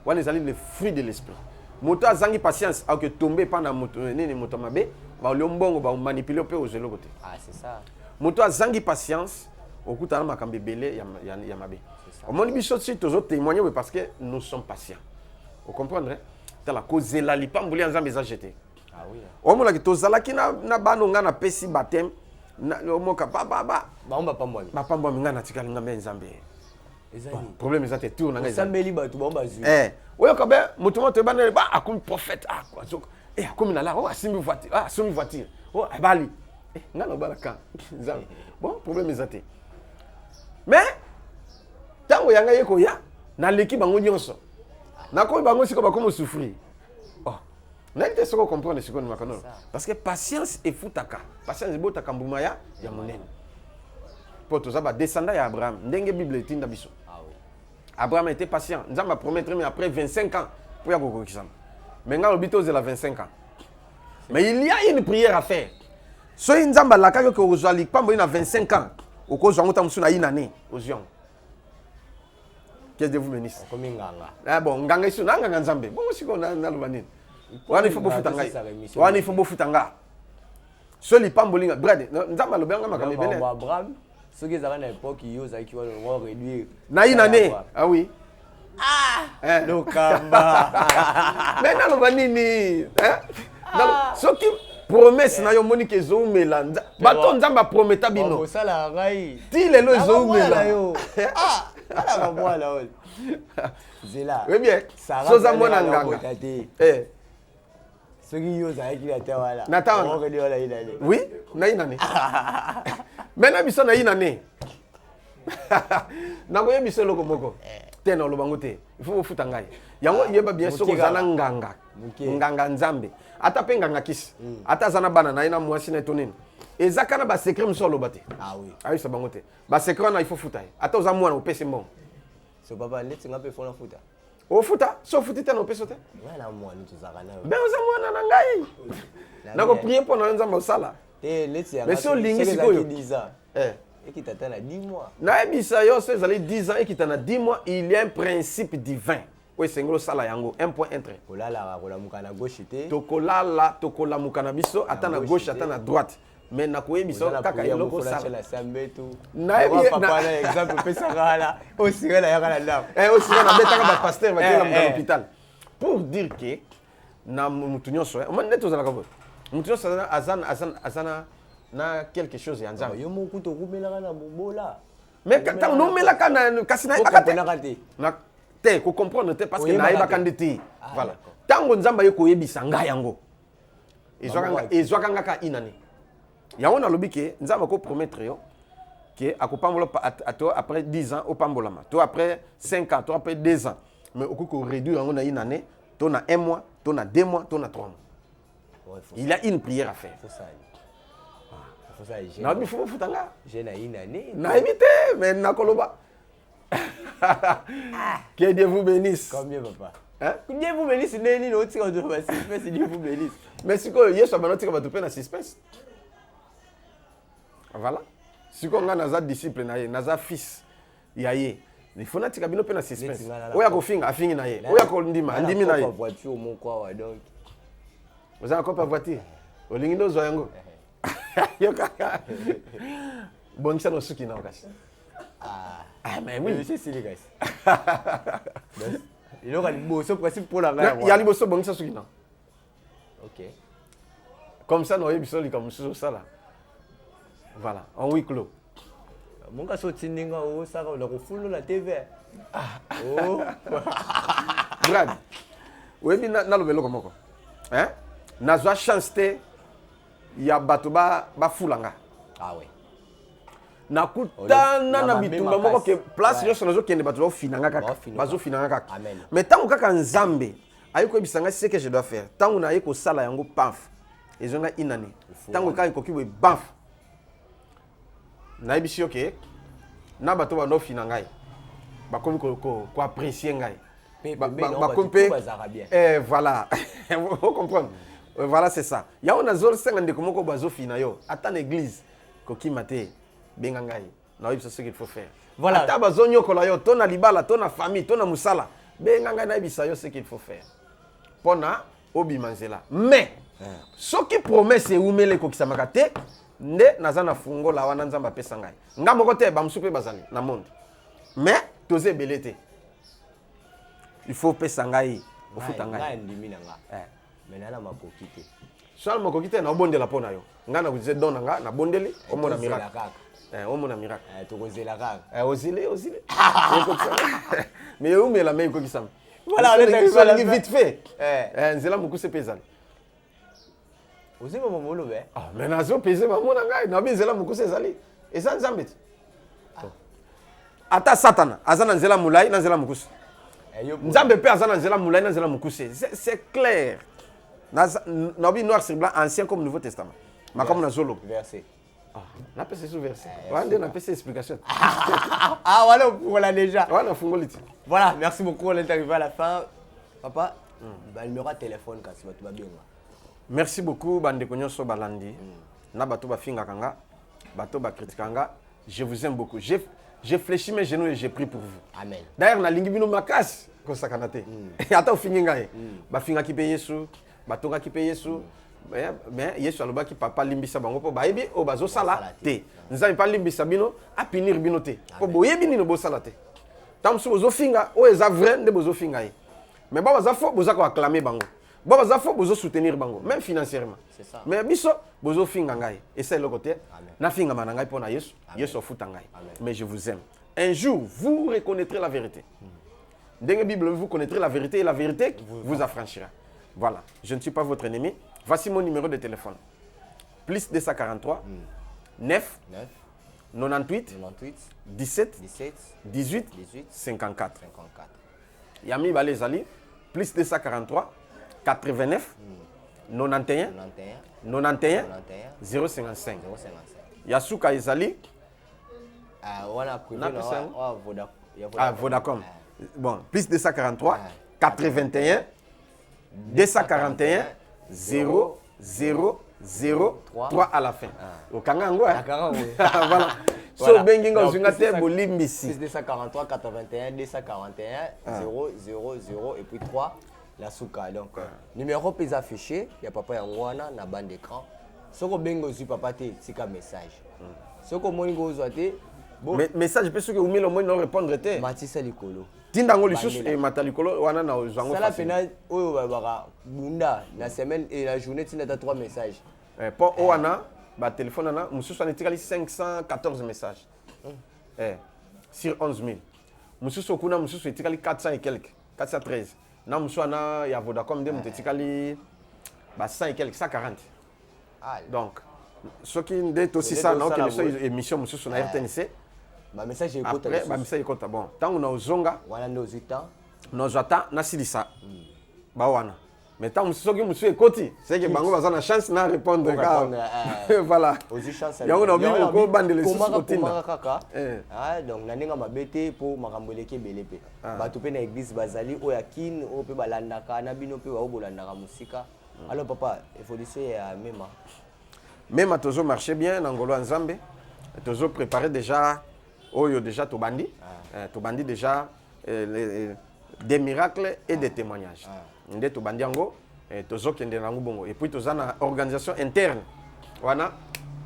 On est allé les fruits de l'esprit. Moto azangi patience a que tomber pendant moto moto mabe, ba lombongo ba manipuler pe ozelo côté. Ah, c'est ça. Moto azangi patience, okuta na makambe belé ya mabe. Au moins biso si tozo témoigner parce que nous sommes patients. Vous comprenez? T'as la cause la lipambuli nzambe za jeté. Ah oui. Omonaki tozalaki na bano nga na pesi baptême na omoka ba Baomba pambwami. bapambwami nga na tikali nga mbe nzambe. Ezali. Problème eza te tour na nga. Sambeli bato baomba zwi. Oyo kabe mutu moto bana ba akomi prophète quoi. Akomi na la asimbi voiture, asimbi voiture. Abali. Nga na bala ka. Nzambe. Bon, problème eza te. Mais tango yanga yeko ya na leki bango nyonso. Na ko bango siko bakomo souffrir. Na été ce qu'on comprend ce qu'on makano. Parce que patience et futaka. Patience et botaka mbuma ya monene. Poto za ba descendant ya Abraham. Ndenge Bible etinda biso. Ah oui. Abraham était patient. Nzamba promettre mais après 25 ans pour ya kokokisama. Mais nga lobito zela 25 ans. Mais il y a une prière à faire. So nzamba la ka ko ozali pambo ina 25 ans. Okozwa ngota musuna ina ne ozion. Que Dieu vous bénisse. Comme nganga. Ah bon, nganga isu na nganga nzambe. Bon siko na lubanini. Wani fo bofuta ngai. Wani fo bofuta nga. So li pambolinga brad. Nzamba lobenga makambe bele. Abraham, ce qui est à l'époque yo za ki wa réduire. Na ina ne. Ah oui. Lokamba. Mais na lubanini, so ki promesse na yo moni ke zo melanda. Bato nzamba prometa bino. Ko sala ngai. Ti lelo zo mela. Ala ba la ol. Zela. Oui bien. So za mona nganga. Ce qui yo za ki la tawala. Nathan. On redio la ina ne. Oui, na ina ne. Mena biso na ina ne. Na goye biso loko moko. Tena lobango te. Il faut futa ngai. Yango yeba bien soko zana nganga. Nganga nzambe. Ata pe nganga kisi. Ata zana bana na ina mwasi na tonene. Ezaka na ba secret mso lobate. Ah oui. Ah oui, ça bango te. Ba secret na il faut futa. Ata oza mwana opese mbongo. So papa leti ngape fona futa. O futa, so futi tena opese te. Wala mwana tuzaka na. Ben oza mwana na ngai. Na ko prier pour na nzambe osala. Te leti ya. Mais so lingi sikoyo. Et qui t'attend à 10 mois. Na ebisa yo so ezali 10 ans et qui t'attend à 10 mois, il y a un principe divin. Oui, c'est ngolo sala yango 1.1. Kolala kolamuka na gauche te. Tokolala, tokolamuka na biso, ata na gauche, ata na droite. Mais na koyebiso kaka eloko sala. La sambe tout. Na papa na exemple pesa kala. O sirela ya kala ndam. O sirela betaka ba pasteur va kela mu hôpital. Pour dire que na mutunyo so, on neto zala kabo. Mutunyo so azana na quelque chose ya nzambe. Yo moku to kumela na bobola. Mais quand on mela kana kasina akate. Na te ko comprendre te parce que na yeba kanditi. Voilà. Tango nzamba yeko yebisa nga yango. Ezwaka ngaka inane. Yango na lobi ke nzamba ko promettre yo que akopambola après 10 ans au pambolama. Toi après 5 ans, toi après 2 ans. Mais okoko réduire yango na inane, toi na 1 mois, toi na 2 mois, toi na 3 mois. Il y a une prière à faire. Faut ça. Faut ça. Na bi faut futanga. J'ai na inane. Na éviter mais na koloba. Que Dieu vous bénisse. Combien papa? Hein? Dieu vous bénisse neni no tika do ba suspense Dieu vous bénisse. Mais siko Yesu abano tika ba to pe na suspense. Voilà. Siko nga naza disciple na ye, naza fils ya ye. Il faut na tika bino pe na suspense. Oya ko finga afingi na ye. Oya ko ndima ndimi na ye. Voiture mon quoi wa donc. Vous avez encore pas voiture. Olingi ndo zo yango. Yo kaka. Bongisa no suki na okasi. Ah mais oui, c'est silly guys. Il aura liboso principe pour la gare. Il y a liboso bongisa suki na. OK. Comme ça no yebiso li comme ça là. Voilà, en huis clos. Mon gars sorti ninga o ça on a refulu la TV. Oh. Brad. Webi na lobelo komoko. Hein? Nazwa chance te ya bato ba fulanga. Ah ouais. Nakutana na bitumba moko ke place nyonso nazo kende bato finanga kaka. Bazo finanga kaka. Mais tango kaka nzambe ayiko bisanga ce que je dois faire. Tango na yeko sala yango paf. Ezonga inane. Tango kaka ikoki we baf. Na ebisi ok. Na bato ba no finanga. Ba komi ko apprécier ngai. Ba kompe. Voilà. Vous comprenez? Voilà c'est ça. Ya on a zol 50 de komoko bazo fina yo. Attends l'église koki mate. Bengangai. Na c'est ce qu'il faut faire. Voilà. Ata bazonyo kola yo, tona libala, tona famille, tona musala. Bengangai na bisa yo ce qu'il faut faire. Pona obi manzela. Mais ce qui promet c'est umele kokisamaka te nde nazana fungo la wana nzamba pesa ngai. Ngambo kote ba msupe bazali na monde. Mais toze belete. Il faut pesa ngai, ofuta ngai. Ndimi nanga. Mais nana makoki te. soki mokoki te naobondela mpo na yo ngai nakudize don na ngai nabondeli omona miracle omona miracle tokozela kaka ozile mais eumela me ekokisama voilà solingi vite fait nzela mokuse mpe ezali ozima momolobe mais nazopese bamona ngai nabi nzela mokuse ezali eza nzambe te ata satana aza na nzela molai na nzela mokuse nzambe mpe aza na nzela molai na nzela mokuse c'est clair nabi noir sur blanc ancien comme nouveau testament makambo nazoloba verset napesa sous verset wana nde napesa explication voilà déjà wana fungoli te voilà merci beaucoup on est arrivé à la fin papa numéro de téléphone kasi bato babenga merci beaucoup bandeko nyonso balandi na bato bafingaka nga bato bakritika nga je vous aime beaucoup j'ai fléchi mes genoux et j'ai pris pour vous amen d'ailleurs nalingi bino makasi kosakana te ata ofingi ngai bafingaki mpe yesu batongaki mpe yesu mais yesu alobaki papa limbisa bango mpo bayebi oyo bazosala te nzambe mpe alimbisa bino apinir bino te mpo boyebi nini bosala te ntango mosusu bozofinga oyo eza vrai nde bozofinga ye mais bao baza fo boza koaklame bango bao baza fo bozosoutenir bango même financièrement mais biso bozofinga ngai esa eloko te nafingama na ngai mpo na yesu yesu afuta ngai mais je vous aime un jour vous reconnaîtrez la vérité ndenge bible vous connaîtrez la vérité et la vérité vous affranchira voilà je ne suis pas votre ennemi. Voici mon numéro de téléphone. Plus 243 9 98 17 18 54. Yami Balezali. Plus 243 89 91 91 055. Yasuka Ezali. Vodacom. Bon, plus 243 81 241 0 0 0 3 à la fin. Okanga ngo voilà. So bengi ngo zunga te bolimbisi. 243 81 241 0 0 0 et puis 3 la souka. Donc numéro peut affiché, il y a papa yangwana na bande d'écran. Soko bengo zu papa te tika message. Soko moningo zoate message peut que oumi le moins non répondre te. Matisa likolo. Tindango lisusu et matalikolo wana na zango sala pena oyo babaka bunda na semaine et la journée tina ta 3 messages pour wana ba téléphone na mususu ana tikali 514 messages sur 11000 mususu kuna mususu tikali 400 et quelques 413 na mususu ana ya Vodacom de mutikali ba 100 et quelques 140 donc ce qui est aussi ça na que émission mususu na RTNC. Ma message est écoute. Après, ma message est écoute. Bon, tant on a ozonga. Voilà nos temps. Nos attentes, na silisa. Bah wana. Mais tant on qui monsieur écoute, c'est que bango bazana chance na répondre. Voilà. Ozi chance. Yango na bino ko bande les sous kaka. Donc na ninga mabete po makamboleke belepe. Ba to pe na église bazali o yakine o pe balandaka na bino pe wa bolandaka musika. Alors papa, il faut dire à Mema. Mema tozo marché bien ngolo nzambe. Tozo préparé déjà Oyo déjà Tobandi, Tobandi déjà des miracles et des témoignages. Ndé Tobandi ango, Tozo kende nango bongo. Et puis tozana organisation interne. Wana,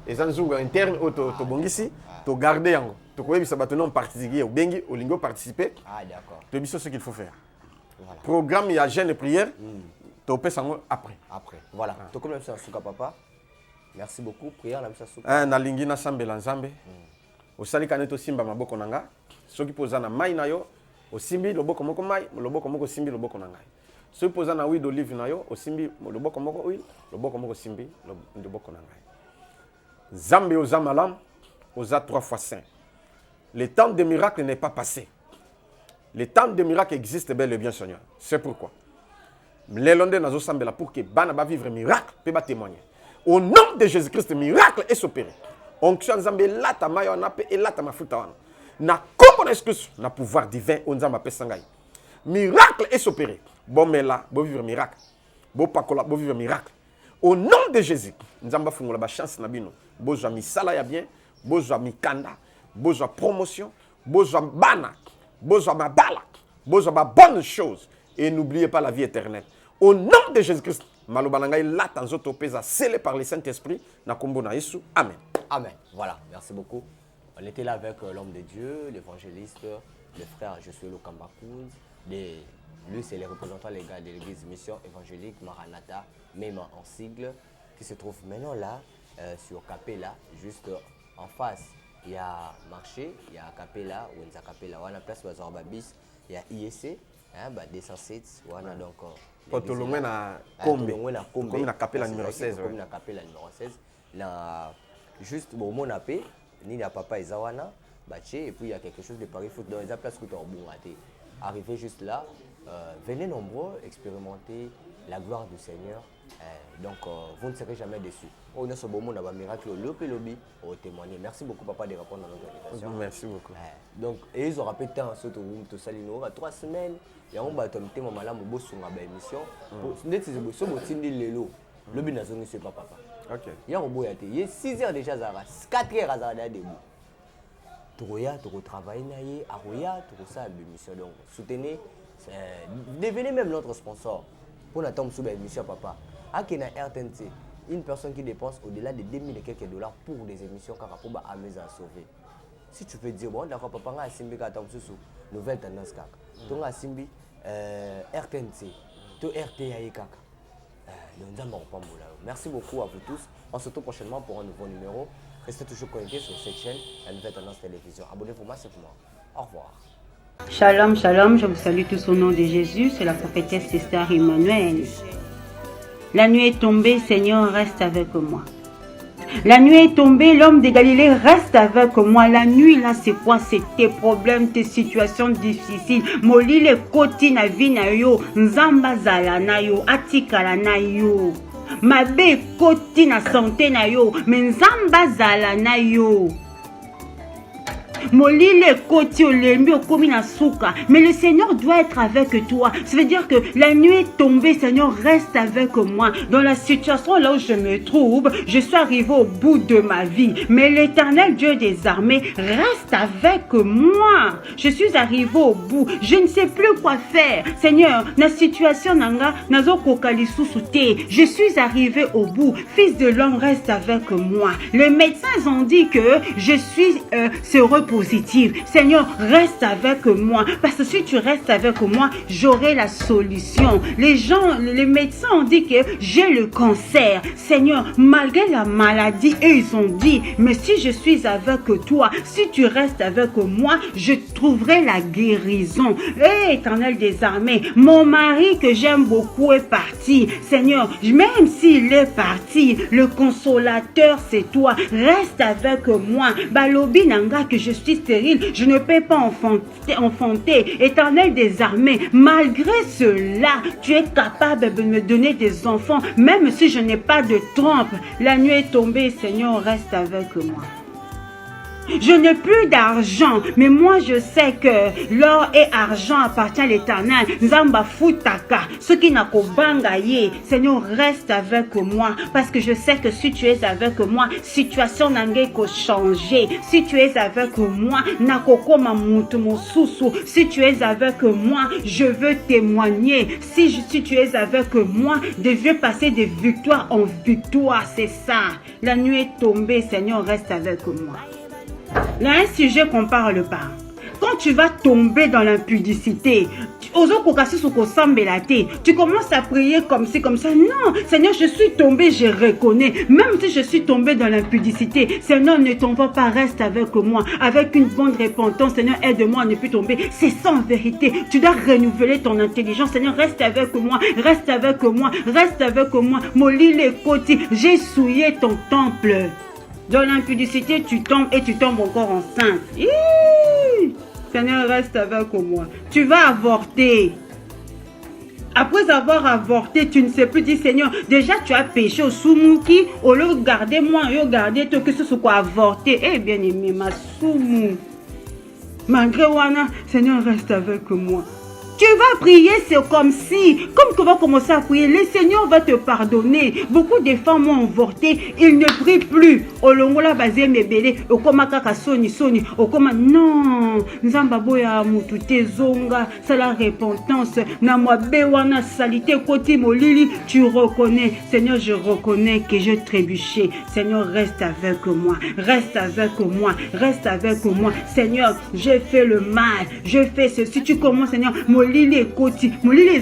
ezanzunga interne o Tobongisi, to garder ango. To koyebi sabato non participer au bengi, au lingo participer. D'accord. To biso ce qu'il faut faire. Voilà. Programme il y a jeûne et prière. To pesa ango après. Après. Voilà. To comme ça suka papa. Merci beaucoup. Prière na suka. Na lingi na sambela nzambe. Osali kaneto simba maboko nanga soki poza na mai na yo osimbi loboko moko mai loboko moko simbi loboko nanga soki poza na huile d'olive na yo osimbi loboko moko huile loboko moko simbi loboko nanga Zambe oza malam oza 3 fois saint. Le temps des miracles n'est pas passé. Le temps des miracles existe bel et bien, Seigneur. C'est pourquoi les Londais nazo sambela pour que bana ba vivre miracle peut ba témoigner au nom de Jésus-Christ miracle est opéré. Onction nzambe lata mayo na pe elata mafuta wana na kombo na excuse na pouvoir divin o nzamba pesa ngai miracle est opéré bomela bo vivre miracle bo pakola bo vivre miracle au nom de Jésus nzamba fungola ba chance na bino bozwa misala ya bien bozwa mikanda bozwa promotion bozwa bana bozwa mabala bozwa ba bonne chose et n'oubliez pas la vie éternelle au nom de Jésus-Christ maloba na ngai lata nzoto pesa scellé par le Saint-Esprit na kombo na Yesu amen. Amen. Voilà, merci beaucoup. On était là avec l'homme de Dieu, l'évangéliste, le frère Josué Lokambakouz. Lui, c'est le représentant légal de l'église Mission évangélique Maranatha, même en sigle. qui se trouve maintenant là, sur Capella, juste en face. Il y a marché, il y a Capella, ou il Capella, on a place Bazar Babis, il y a IEC, hein, 207, on a donc. Quand on est à Combe, on a Capella numéro 16. On a Capella numéro 16. Là, juste bon, mon appel, ni la papa et Zawana, et puis il y a quelque chose de Paris Foot dans les places que tu as bon raté. Arrivé juste là, venez nombreux expérimenter la gloire du Seigneur. Donc, vous ne serez jamais déçus. On a ce beau monde, on a un miracle, le lobby, au témoigner. Merci beaucoup, papa, de répondre à notre invitation. Merci beaucoup. Donc, et ils ont rappelé tant, surtout, tout ça, il y a 3 semaines, il y a un bâton, il y a un bâton, il y a un émission. Il y a un bâton, il y a un bâton, le bin n'est pas papa. Ok. Il y a un bâton, il y a 6 heures déjà, 4 heures à Zara debout. Troya, tu travailles, Aroya, tu ça, l'émission. Donc, soutenez, devenez même notre sponsor. Pour attendre sous l'émission, papa. À qui RTNC, une personne qui dépense au-delà de 2000 et quelques dollars pour des émissions car pour amuser à sauver. Si tu peux dire, bon, d'accord, papa, on a Simbi qui attend sous nouvelle tendance, kaka. Donc, à Simbi, RTNC, tout RTA, kaka. Merci beaucoup à vous tous. On se retrouve prochainement pour un nouveau numéro. Restez toujours connectés sur cette chaîne, la nouvelle tendance télévision. Abonnez-vous massivement. Au revoir. Shalom, shalom, je vous salue tous au nom de Jésus, c'est la prophétesse Esther Emmanuel. La nuit est tombée, Seigneur, reste avec moi. La nuit est tombée, l'homme de Galilée reste avec moi. La nuit, là, c'est quoi? C'est tes problèmes, tes situations difficiles. Moli le koti na vi na yo, nzamba zala na yo, atikala na yo. Mabe koti na santé na yo, mais nzamba zala na yo. Molile koti olembi okomi na souka, mais le Seigneur doit être avec toi. Ça veut dire que la nuit est tombée, Seigneur, reste avec moi. Dans la situation là où je me trouve, je suis arrivé au bout de ma vie, mais l'Éternel Dieu des armées reste avec moi. Je suis arrivé au bout, je ne sais plus quoi faire. Seigneur, la situation nanga nazo kokali susute. Je suis arrivé au bout. Fils de l'homme, reste avec moi. Les médecins ont dit que je suis positive. Seigneur, reste avec moi. Parce que si tu restes avec moi, j'aurai la solution. Les médecins ont dit que j'ai le cancer. Seigneur, malgré la maladie, eux, ils ont dit, mais si je suis avec toi, si tu restes avec moi, je trouverai la guérison. Éternel des armées, mon mari que j'aime beaucoup est parti. Seigneur, même s'il est parti, le consolateur, c'est toi. Reste avec moi. Balobi nanga que je suis stérile, je ne peux pas enfanter. Éternel des armées, malgré cela, tu es capable de me donner des enfants, même si je n'ai pas de trompe. La nuit est tombée, Seigneur, reste avec moi. Je n'ai plus d'argent, mais moi je sais que l'or et argent appartient à l'Éternel. Nzamba futaka, ce qui n'a qu'au bangaye. Seigneur, reste avec moi, parce que je sais que si tu es avec moi, situation n'a qu'à changer. Si tu es avec moi, n'a qu'à mutu mosusu. Si tu es avec moi, je veux témoigner. Si tu es avec moi, je veux passer de victoire en victoire. C'est ça. La nuit est tombée, Seigneur, reste avec moi. Là, un sujet qu'on parle pas. Quand tu vas tomber dans l'impudicité, tu commences à prier comme ci, comme ça. Non, Seigneur, je suis tombé, je reconnais. Même si je suis tombé dans l'impudicité, Seigneur, ne t'en va pas, reste avec moi. Avec une bonne repentance, Seigneur, aide-moi à ne plus tomber. C'est ça en vérité. Tu dois renouveler ton intelligence. Seigneur, reste avec moi, reste avec moi, reste avec moi. Moli les côtés, j'ai souillé ton temple. Dans l'impudicité, tu tombes et tu tombes encore enceinte. Seigneur, reste avec moi. Tu vas avorter. Après avoir avorté, tu ne sais plus dire, Seigneur, déjà tu as péché au soumouki, au lieu de garder moi, au lieu de garder toi, que ce soit quoi avorter. Eh bien aimé, ma soumou. Malgré Wana, Seigneur, reste avec moi. Tu vas prier, c'est comme si, comme tu vas commencer à prier, le Seigneur va te pardonner. Beaucoup de femmes ont avorté, ils ne prient plus. Olongola bazé mebele, okoma kaka soni, okoma non, nzamba boya mutute zonga, c'est la repentance. Na moi bewana salité koti molili, tu reconnais. Seigneur, je reconnais que je trébuché. Seigneur, reste avec moi, reste avec moi, reste avec moi. Seigneur, j'ai fait le mal, je fais ceci. Tu commences, Seigneur, molili molili ekoti molili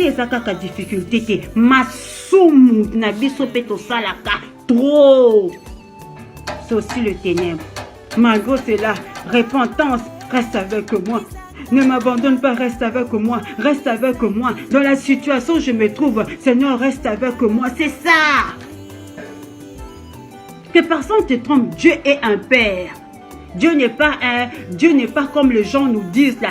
eza kaka difficulté te masumu na biso mpe tosalaka trop. C'est aussi le ténèbre. Malgré cela, repentance, reste avec moi. Ne m'abandonne pas, reste avec moi. Reste avec moi. Dans la situation où je me trouve, Seigneur, reste avec moi. C'est ça. Que personne ne te trompe. Dieu est un Père. Dieu n'est pas comme les gens nous disent là.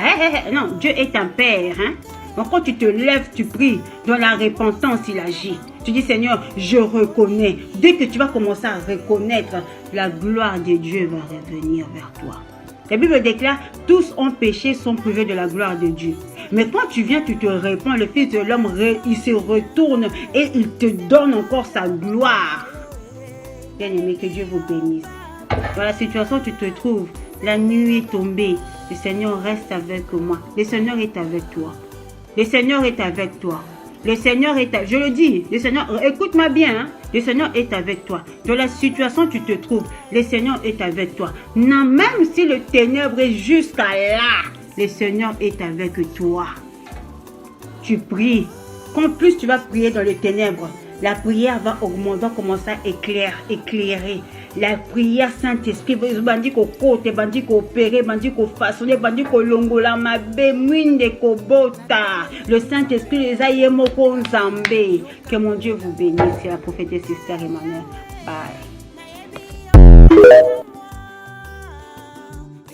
Non, Dieu est un Père. Hein? Donc quand tu te lèves, tu pries. Dans la repentance, il agit. Tu dis, Seigneur, je reconnais. Dès que tu vas commencer à reconnaître, la gloire de Dieu va revenir vers toi. La Bible déclare, tous ont péché, sont privés de la gloire de Dieu. Mais quand tu viens, tu te répands, le Fils de l'homme, il se retourne et il te donne encore sa gloire. Bien-aimé, que Dieu vous bénisse. Dans la situation où tu te trouves, la nuit est tombée. Le Seigneur reste avec moi. Le Seigneur est avec toi. Le Seigneur est avec toi. Le Seigneur est avec... Je le dis, le Seigneur... Écoute-moi bien, hein? Le Seigneur est avec toi. Dans la situation où tu te trouves, le Seigneur est avec toi. Non, même si le ténèbre est jusqu'à là, le Seigneur est avec toi. Tu pries. Quand plus tu vas prier dans les ténèbres, la prière va augmenter, va commencer à éclairer. La prière Saint-Esprit, bandi ko kote, bandi ko opérer, bandi ko façonner, bandi ko longola mabe, mwinde ko bota. Le Saint-Esprit les a yemoko nzambe. Que mon Dieu vous bénisse. C'est la prophétesse Esther Emmanuel. Bye.